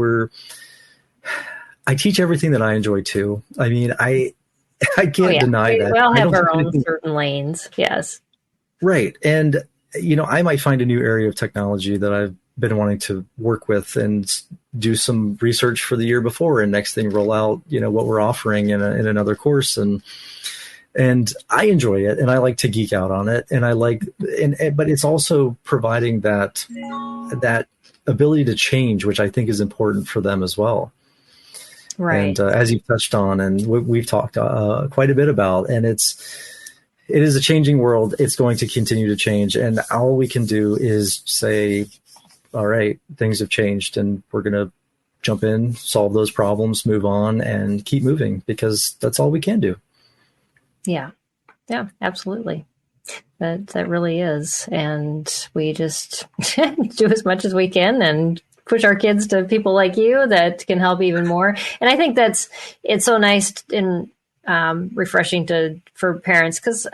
I teach everything that I enjoy too. I mean, I can't deny that. We all have our own certain lanes. Yes. Right, and I might find a new area of technology that I've been wanting to work with and do some research for the year before, and next thing roll out, what we're offering in another course. And I enjoy it, and I like to geek out on it. And but it's also providing that ability to change, which I think is important for them as well. Right. And as you've touched on, and we've talked quite a bit about, and it is a changing world. It's going to continue to change. And all we can do is say, all right, things have changed, and we're going to jump in, solve those problems, move on, and keep moving, because that's all we can do. Yeah. Yeah, absolutely. That really is. And we just do as much as we can and push our kids to people like you that can help even more. And I think it's so nice and refreshing for parents, because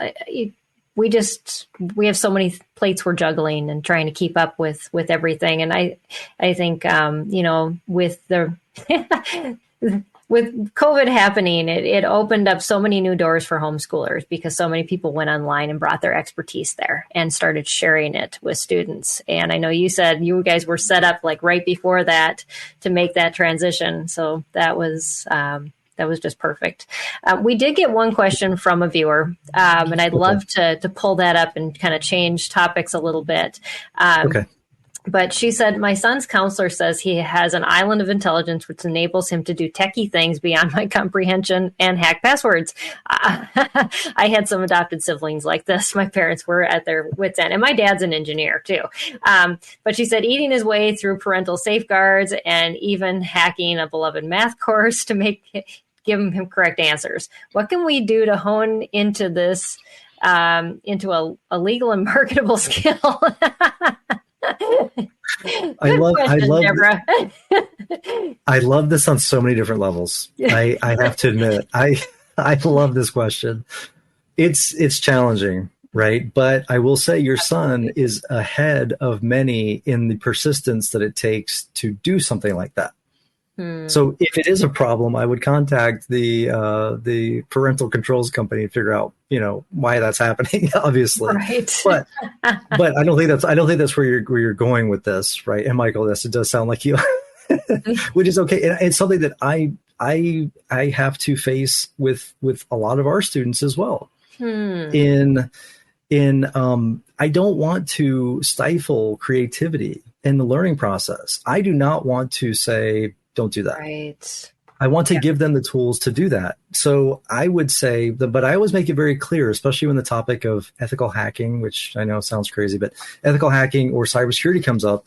we have so many plates we're juggling and trying to keep up with everything. And I think, with with COVID happening, it opened up so many new doors for homeschoolers, because so many people went online and brought their expertise there and started sharing it with students. And I know you said you guys were set up like right before that to make that transition. So that was just perfect. We did get one question from a viewer, and I'd love to pull that up and kind of change topics a little bit. Okay. But she said, my son's counselor says he has an island of intelligence, which enables him to do techie things beyond my comprehension and hack passwords. I had some adopted siblings like this. My parents were at their wits' end, and my dad's an engineer too. But she said eating his way through parental safeguards and even hacking a beloved math course to give him correct answers. What can we do to hone into this, into a legal and marketable skill? I love this on so many different levels. I have to admit, I love this question. It's challenging, right? But I will say your son is ahead of many in the persistence that it takes to do something like that. So if it is a problem, I would contact the parental controls company and figure out, why that's happening, obviously. Right. But I don't think that's where you're going with this, right? And Michael, yes, it does sound like you, which is okay. And it's something that I have to face with a lot of our students as well. I don't want to stifle creativity in the learning process. I do not want to say, don't do that. Right. I want to give them the tools to do that. So I would say but I always make it very clear, especially when the topic of ethical hacking, which I know sounds crazy, but ethical hacking or cybersecurity comes up.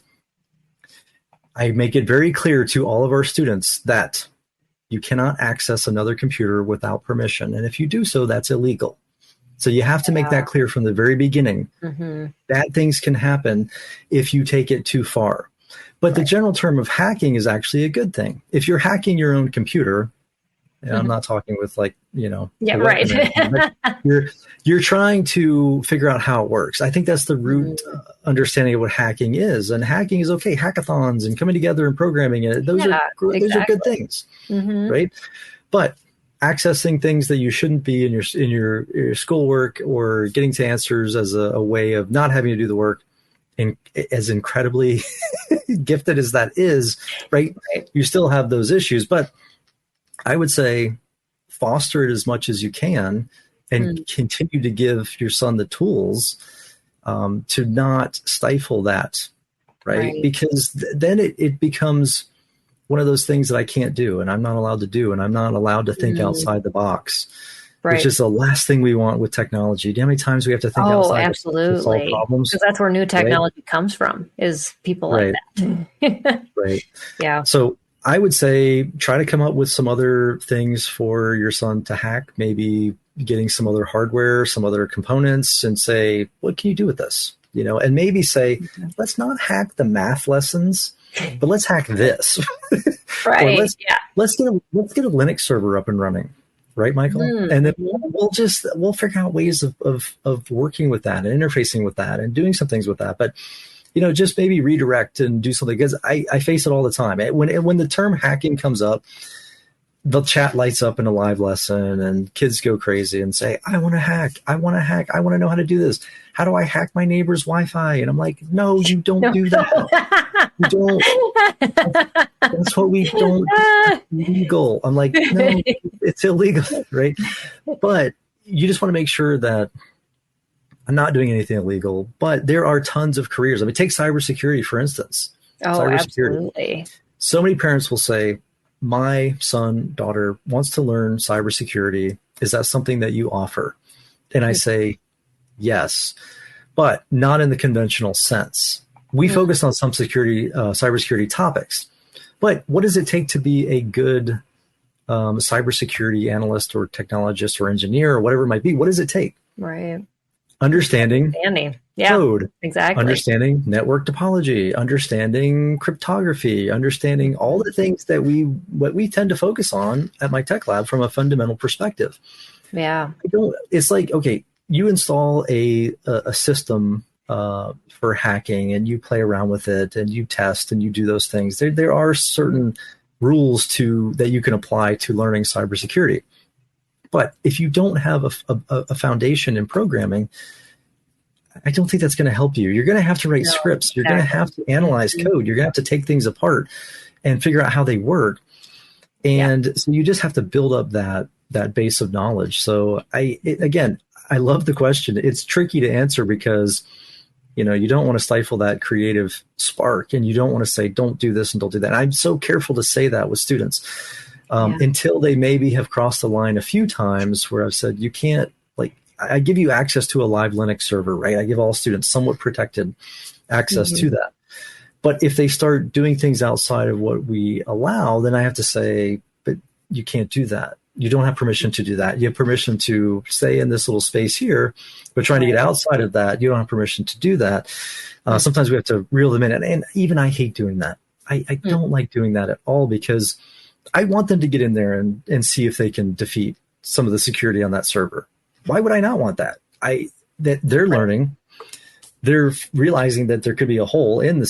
I make it very clear to all of our students that you cannot access another computer without permission. And if you do so, that's illegal. So you have to make that clear from the very beginning. Bad things can happen if you take it too far. But the general term of hacking is actually a good thing. If you're hacking your own computer, I'm not talking with you're trying to figure out how it works. I think that's the root understanding of what hacking is. And hacking is okay. Hackathons and coming together and programming it. Those are good things, right? But accessing things that you shouldn't be in your schoolwork, or getting to answers as a way of not having to do the work, and as incredibly gifted as that is, right? You still have those issues, but I would say foster it as much as you can and continue to give your son the tools to not stifle that, right? Because then it becomes one of those things that I can't do and I'm not allowed to do, and I'm not allowed to think outside the box. Which is the last thing we want with technology. Do you know how many times we have to think outside absolutely. To solve problems? Because that's where new technology comes from, is people like that. Right. Yeah. So I would say try to come up with some other things for your son to hack, maybe getting some other hardware, some other components, and say, what can you do with this? And maybe say, let's not hack the math lessons, but let's hack this. Right. Let's get a Linux server up and running. Right, Michael? And then we'll figure out ways of working with that and interfacing with that and doing some things with that. But, just maybe redirect and do something, because I face it all the time. When the term hacking comes up, the chat lights up in a live lesson and kids go crazy and say, I want to hack. I want to know how to do this. How do I hack my neighbor's Wi-Fi? And I'm like, no, you don't do that. You don't. That's what we don't do. Legal. I'm like, no, it's illegal, right? But you just want to make sure that I'm not doing anything illegal. But there are tons of careers. I mean, take cybersecurity, for instance. Absolutely. So many parents will say, my son, daughter wants to learn cybersecurity. Is that something that you offer? And I say, yes, but not in the conventional sense. We focus on some cybersecurity topics, but what does it take to be a good cybersecurity analyst or technologist or engineer or whatever it might be? What does it take? Right. understanding code, exactly. understanding network topology, understanding cryptography, understanding all the things that we tend to focus on at MYTEK LAB from a fundamental perspective. Yeah. It's like, okay, you install a system for hacking and you play around with it and you test and you do those things. There are certain rules that you can apply to learning cybersecurity. But if you don't have a foundation in programming, I don't think that's going to help you. You're going to have to write scripts. You're going to have to analyze code. You're going to have to take things apart and figure out how they work. And so you just have to build up that base of knowledge. So I love the question. It's tricky to answer because, you don't want to stifle that creative spark and you don't want to say, don't do this and don't do that. And I'm so careful to say that with students until they maybe have crossed the line a few times where I've said, you can't, I give you access to a live Linux server, right? I give all students somewhat protected access to that. But if they start doing things outside of what we allow, then I have to say, but you can't do that. You don't have permission to do that. You have permission to stay in this little space here, but trying to get outside of that, you don't have permission to do that. Sometimes we have to reel them in. And even I hate doing that. I don't like doing that at all because I want them to get in there and see if they can defeat some of the security on that server. Why would I not want that? That they're learning, they're realizing that there could be a hole in the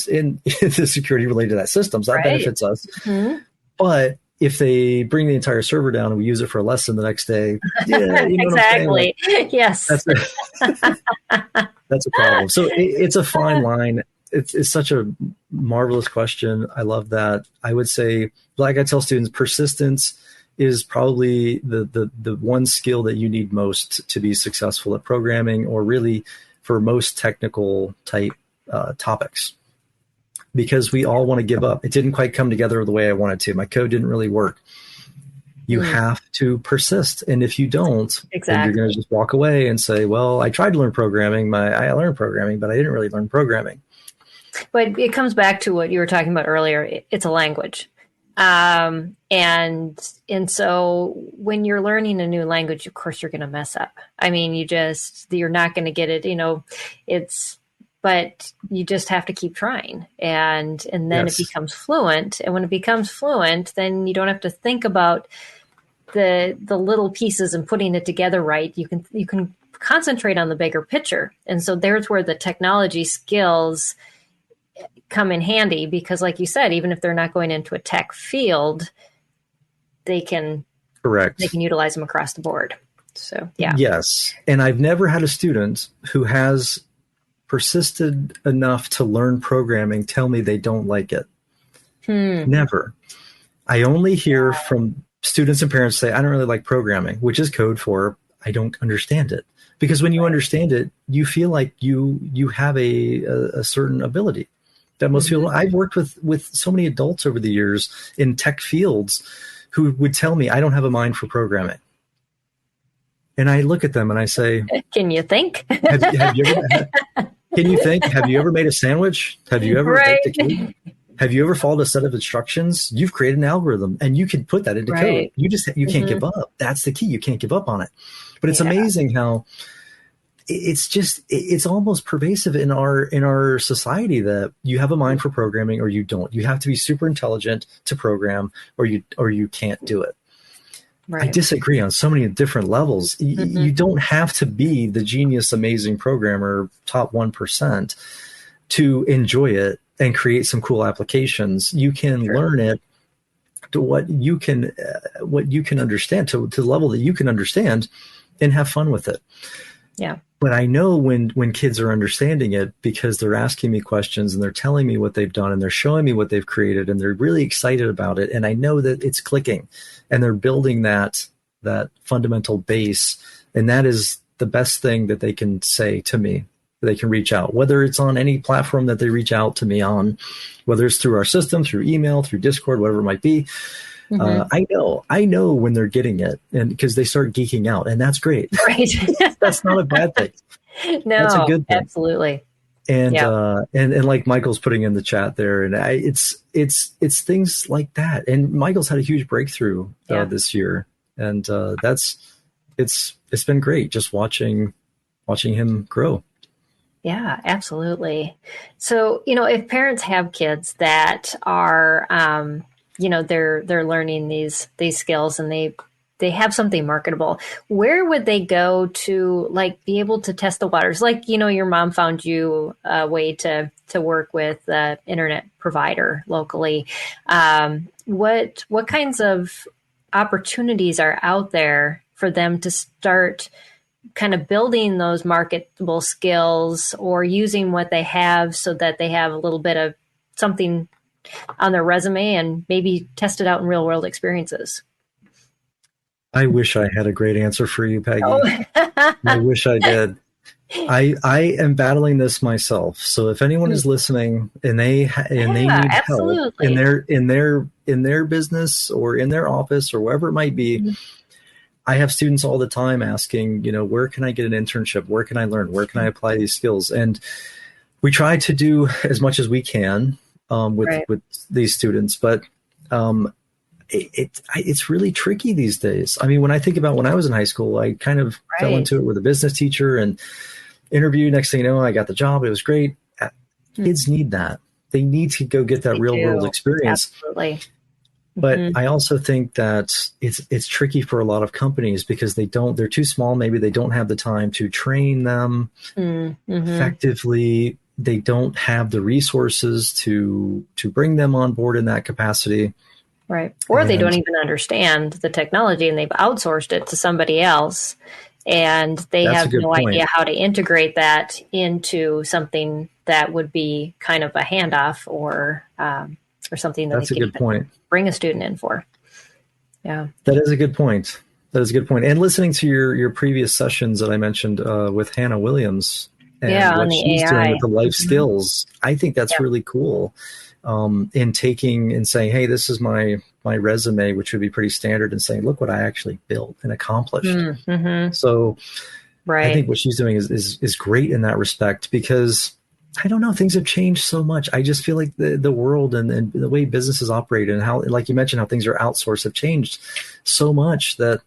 security related to that system. So that benefits us. Mm-hmm. But if they bring the entire server down and we use it for a lesson the next day, exactly. Yes, that's a problem. So it's a fine line. It's such a marvelous question. I love that. I would say, like I tell students, persistence is probably the one skill that you need most to be successful at programming or really for most technical type topics. Because we all want to give up. It didn't quite come together the way I wanted to. My code didn't really work. You have to persist. And if you don't, then you're going to just walk away and say, well, I tried to learn programming. I learned programming, but I didn't really learn programming. But it comes back to what you were talking about earlier. It's a language. And so when you're learning a new language, of course, you're going to mess up. I mean, you're not going to get it, but you just have to keep trying. And then it becomes fluent. And when it becomes fluent, then you don't have to think about the little pieces and putting it together right. You can concentrate on the bigger picture. And so there's where the technology skills come in handy because, like you said, even if they're not going into a tech field, they can utilize them across the board. So, yeah. Yes. And I've never had a student who has persisted enough to learn programming tell me they don't like it. Never. I only hear from students and parents say, I don't really like programming, which is code for I don't understand it. Because when you understand it, you feel like you have a certain ability that most people. I've worked with so many adults over the years in tech fields who would tell me I don't have a mind for programming. And I look at them and I say, can you think? Have you ever, can you think? Have you ever made a sandwich? Have you ever baked a cake? Have you ever followed a set of instructions? You've created an algorithm and you can put that into code. You can't give up. That's the key. You can't give up on it. But it's amazing how it's almost pervasive in our society that you have a mind for programming or you don't. You have to be super intelligent to program or you can't do it. Right. I disagree on so many different levels. You don't have to be the genius, amazing programmer, top 1% to enjoy it and create some cool applications. You can learn it to what you can understand, to the level that you can understand and have fun with it. Yeah. But I know when kids are understanding it because they're asking me questions and they're telling me what they've done and they're showing me what they've created and they're really excited about it. And I know that it's clicking and they're building that fundamental base. And that is the best thing that they can say to me. They can reach out, whether it's on any platform that they reach out to me on, whether it's through our system, through email, through Discord, whatever it might be. I know when they're getting it, and because they start geeking out, and that's great. Right, that's not a bad thing. No, that's a good thing. Absolutely. And and like Michael's putting in the chat there, and it's things like that. And Michael's had a huge breakthrough this year, and it's been great just watching watching him grow. Yeah, absolutely. So, if parents have kids that are, they're learning these skills and they have something marketable, where would they go to be able to test the waters? Your mom found you a way to work with the internet provider locally. What kinds of opportunities are out there for them to start kind of building those marketable skills or using what they have so that they have a little bit of something on their resume and maybe test it out in real world experiences? I wish I had a great answer for you, Peggy. Oh. I wish I did. I am battling this myself. So if anyone is listening and they need help in their business or in their office or wherever it might be, I have students all the time asking, where can I get an internship? Where can I learn? Where can I apply these skills? And we try to do as much as we can with these students, but it's really tricky these days. I mean, when I think about when I was in high school, I kind of fell into it with a business teacher and interviewed. Next thing you know, I got the job. It was great. Kids need that. They need to go get that real world experience. Absolutely. But I also think that it's tricky for a lot of companies because they're too small. Maybe they don't have the time to train them effectively. They don't have the resources to bring them on board in that capacity. Right. Or they don't even understand the technology and they've outsourced it to somebody else and they have no idea how to integrate that into something that would be kind of a handoff or something that they can bring a student in for. Yeah. That is a good point. And listening to your previous sessions that I mentioned with Hannah Williams and what she's doing with the life skills, I think that's really cool. In taking and saying, hey, this is my resume, which would be pretty standard, and saying, look what I actually built and accomplished. So I think what she's doing is great in that respect because I don't know, things have changed so much. I just feel like the world and the way businesses operate and how, like you mentioned, how things are outsourced have changed so much that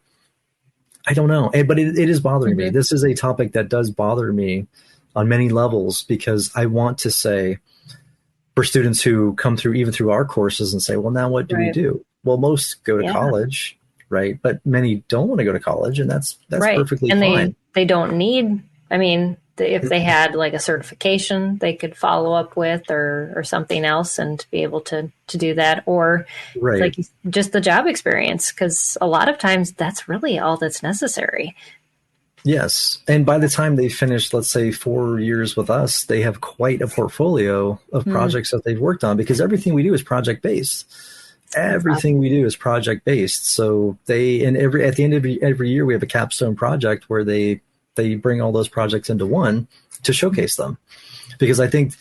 I don't know. But it is bothering me. This is a topic that does bother me on many levels because I want to say, for students who come through our courses and say, well, now what do we do? Well, most go to college, right? But many don't want to go to college, and that's perfectly fine. And they don't need, if they had like a certification they could follow up with or something else and be able to do that, or like just the job experience, because a lot of times that's really all that's necessary. Yes. And by the time they finish, let's say 4 years with us, they have quite a portfolio of projects that they've worked on because everything we do is project-based. Everything we do is project-based. So at the end of every year, we have a capstone project where they bring all those projects into one to showcase them. Because I think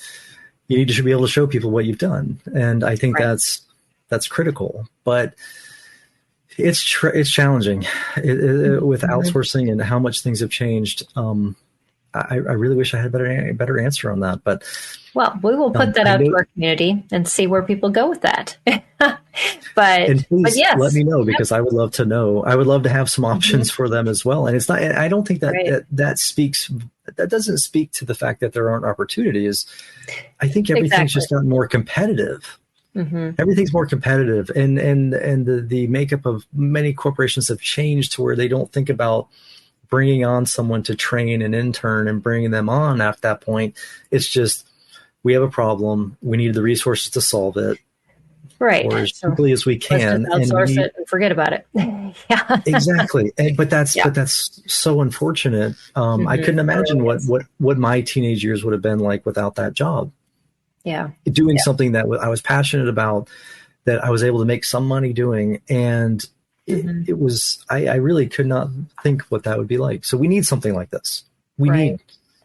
you need to be able to show people what you've done. And I think that's critical. But it's challenging with outsourcing and how much things have changed. I really wish I had a better answer on that. But we will put that out to our community and see where people go with that. But yes, let me know because I would love to know. I would love to have some options for them as well. And it's not. I don't think that doesn't speak to the fact that there aren't opportunities. I think everything's just gotten more competitive. Everything's more competitive, and the makeup of many corporations have changed to where they don't think about bringing on someone to train an intern and bringing them on at that point. It's just, we have a problem. We need the resources to solve it. Right. Or as quickly as we can. Let's just outsource it and forget about it. Exactly. But that's so unfortunate. I couldn't imagine what my teenage years would have been like without that job. Yeah. Doing something that I was passionate about, that I was able to make some money doing. And it was, I really could not think what that would be like. So we need something like this. We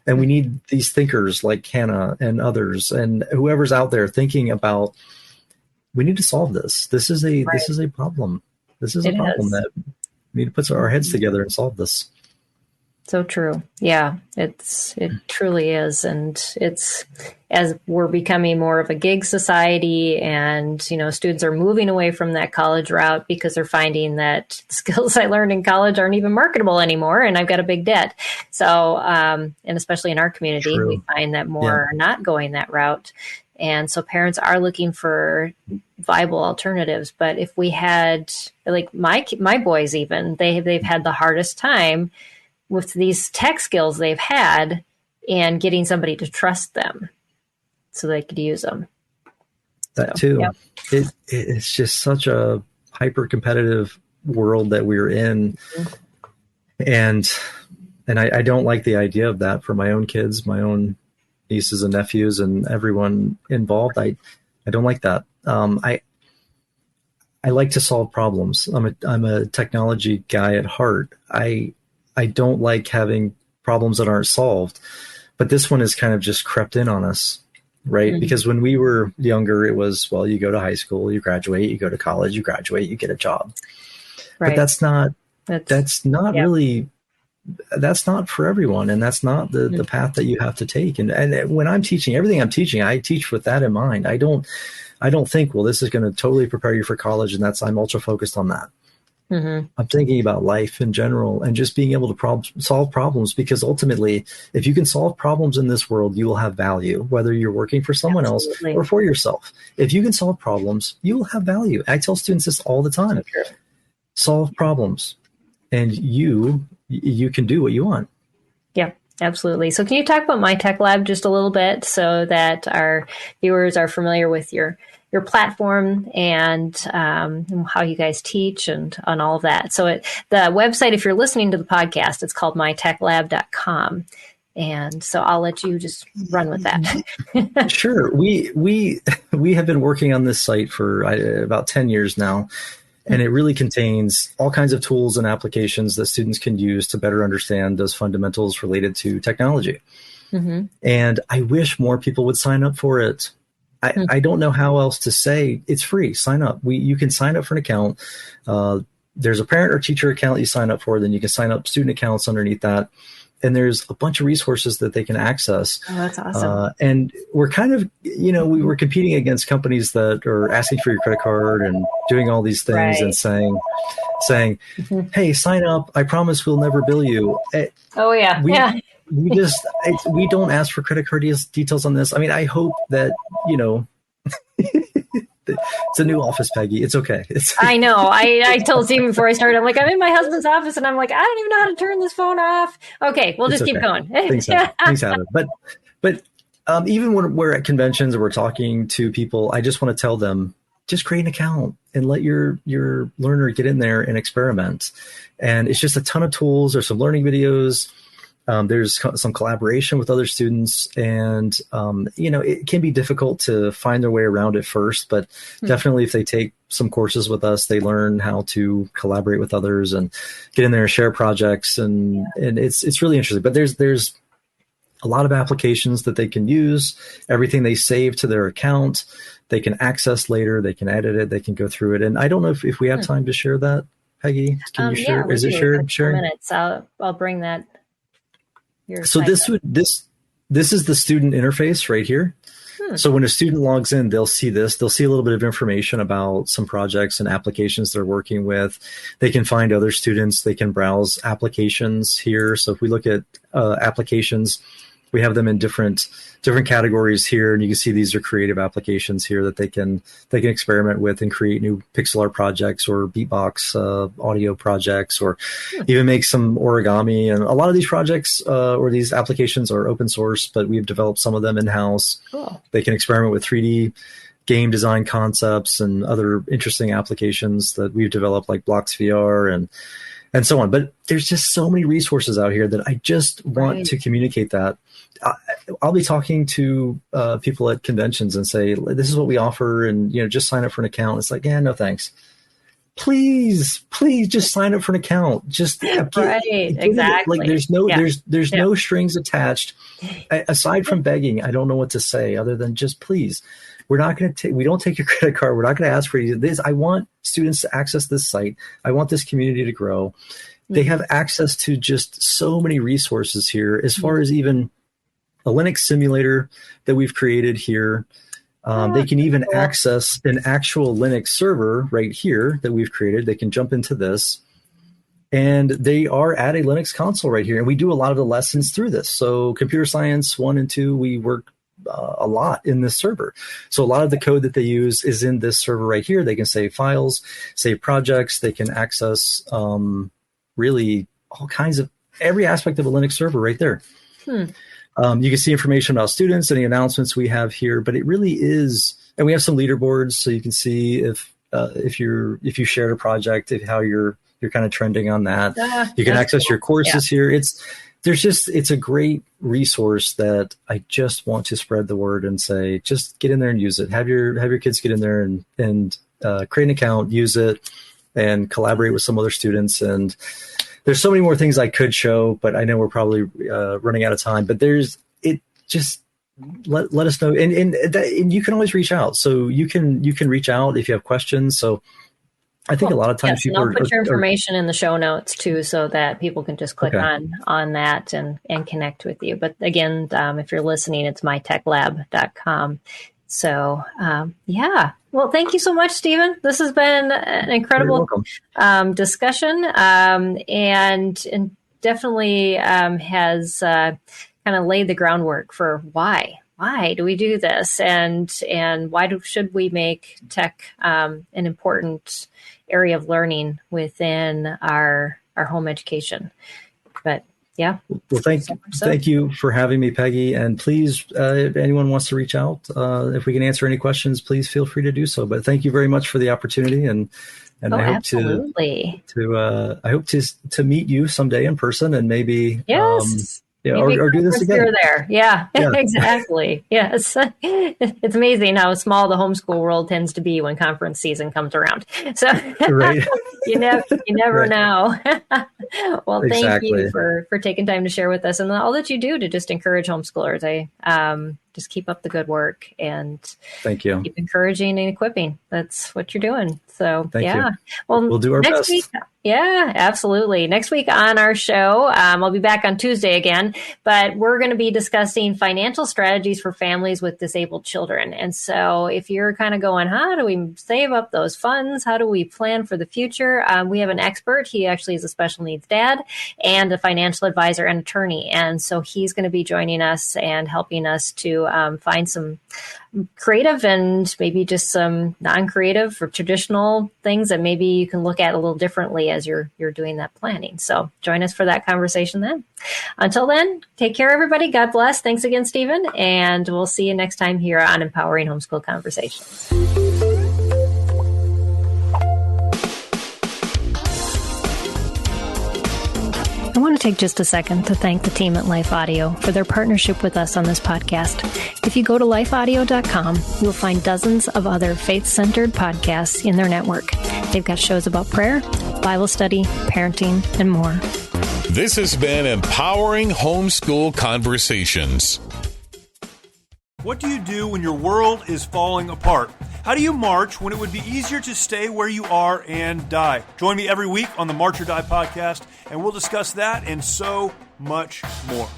need these thinkers like Hannah and others and whoever's out there thinking about, we need to solve this. This is a problem. This is a problem that we need to put our heads together and solve this. So true. Yeah, it truly is. And it's, as we're becoming more of a gig society and, students are moving away from that college route because they're finding that the skills I learned in college aren't even marketable anymore. And I've got a big debt. So, and especially in our community, we find that more are not going that route. And so parents are looking for viable alternatives. But if we had, like my boys, even they've had the hardest time with these tech skills they've had and getting somebody to trust them so they could use them. That too. Yep. It's just such a hyper competitive world that we're in. And I don't like the idea of that for my own kids, my own nieces and nephews and everyone involved. I don't like that. I like to solve problems. I'm a technology guy at heart. I don't like having problems that aren't solved, but this one has kind of just crept in on us, right? Mm-hmm. Because when we were younger, it was, well, you go to high school, you graduate, you go to college, you graduate, you get a job. Right. But that's not really, that's not for everyone. And that's not the path that you have to take. And when I'm teaching, everything I'm teaching, I teach with that in mind. I don't think, well, this is going to totally prepare you for college. And I'm ultra focused on that. Mm-hmm. I'm thinking about life in general and just being able to solve problems, because ultimately, if you can solve problems in this world, you will have value, whether you're working for someone else or for yourself. If you can solve problems, you will have value. I tell students this all the time. Okay. Solve problems and you can do what you want. Yeah, absolutely. So can you talk about MYTEK LAB just a little bit so that our viewers are familiar with your platform and how you guys teach and on all of that. So the website, if you're listening to the podcast, it's called myteklab.com. And so I'll let you just run with that. Sure. We have been working on this site for about 10 years now, and it really contains all kinds of tools and applications that students can use to better understand those fundamentals related to technology. Mm-hmm. And I wish more people would sign up for it. I don't know how else to say. It's free. Sign up. You can sign up for an account. There's a parent or teacher account you sign up for. Then you can sign up student accounts underneath that. And there's a bunch of resources that they can access. Oh, that's awesome. And we're kind of, we were competing against companies that are asking for your credit card and doing all these things and saying, hey, sign up. I promise we'll never bill you. Oh, yeah. We don't ask for credit card details on this. I mean, I hope that, it's a new office, Peggy. It's okay. I know. I told Stephen before I started, I'm like, I'm in my husband's office and I'm like, I don't even know how to turn this phone off. Okay, we'll just keep going. Things happen. But even when we're at conventions or we're talking to people, I just want to tell them, just create an account and let your learner get in there and experiment. And it's just a ton of tools. There's some learning videos. There's some collaboration with other students, and, it can be difficult to find their way around at first, but definitely if they take some courses with us, they learn how to collaborate with others and get in there and share projects. And it's really interesting, but there's a lot of applications that they can use. Everything they save to their account, they can access later, they can edit it, they can go through it. And I don't know if we have time to share that, Peggy. Can you share? Is it sharing? Minutes. I'll bring that. So this is the student interface right here. So when a student logs in, they'll see this. They'll see a little bit of information about some projects and applications they're working with. They can find other students. They can browse applications here. So if we look at applications, we have them in different categories here, and you can see these are creative applications here that they can experiment with and create new pixel art projects or beatbox audio projects, or even make some origami. And a lot of these projects or these applications are open source, but we've developed some of them in-house. Cool. They can experiment with 3D game design concepts and other interesting applications that we've developed, like Blocks VR and so on. But there's just so many resources out here that I just want to communicate that. I'll be talking to people at conventions and say, this is what we offer, and just sign up for an account. It's like, no thanks. Please just sign up for an account. Just exactly. Like there's no strings attached. Aside from begging, I don't know what to say other than just please. We don't take your credit card. We're not going to ask for this. I want students to access this site. I want this community to grow. They have access to just so many resources here, as far as even a Linux simulator that we've created here. They can even access an actual Linux server right here that we've created. They can jump into this. And they are at a Linux console right here. And we do a lot of the lessons through this. So computer science 1 and 2, we work a lot in this server. So a lot of the code that they use is in this server right here. They can save files, save projects. They can access really all kinds of every aspect of a Linux server right there. You can see information about students, any announcements we have here, but it really is, and we have some leaderboards so you can see if you shared a project, how you're kind of trending on that. You can access your courses here. It's a great resource that I just want to spread the word and say, just get in there and use it. Have your kids get in there and create an account, use it, and collaborate with some other students. And there's so many more things I could show, but I know we're probably running out of time. But let us know, and you can always reach out. So you can reach out if you have questions. So I think a lot of times people I'll put your information in the show notes too, so that people can just click on that and connect with you. But again, if you're listening, it's myteklab.com. So well, thank you so much, Stephen. This has been an incredible discussion, and definitely has kind of laid the groundwork for why do we do this, and why should we make tech an important area of learning within our home education. But yeah. Well, thank you for having me, Peggy. And please, if anyone wants to reach out, if we can answer any questions, please feel free to do so. But thank you very much for the opportunity, and I hope to meet you someday in person, and maybe or do this again. You're there. Yeah, exactly. Yes. It's amazing how small the homeschool world tends to be when conference season comes around. So you never know. Well, thank you for taking time to share with us and all that you do to just encourage homeschoolers. Just keep up the good work, and thank you. Keep encouraging and equipping. That's what you're doing. So thank you. Well, we'll do our best. Week, absolutely. Next week on our show, I'll be back on Tuesday again, but we're going to be discussing financial strategies for families with disabled children. And so if you're kind of going, how do we save up those funds? How do we plan for the future? We have an expert. He actually is a special needs dad and a financial advisor and attorney. And so he's going to be joining us and helping us to find some creative and maybe just some non-creative or traditional things that maybe you can look at a little differently as you're doing that planning. So join us for that conversation then. Until then, take care, everybody. God bless. Thanks again, Stephen. And we'll see you next time here on Empowering Homeschool Conversations. I want to take just a second to thank the team at Life Audio for their partnership with us on this podcast. If you go to lifeaudio.com, you'll find dozens of other faith-centered podcasts in their network. They've got shows about prayer, Bible study, parenting, and more. This has been Empowering Homeschool Conversations. What do you do when your world is falling apart? How do you march when it would be easier to stay where you are and die? Join me every week on the March or Die podcast, and we'll discuss that and so much more.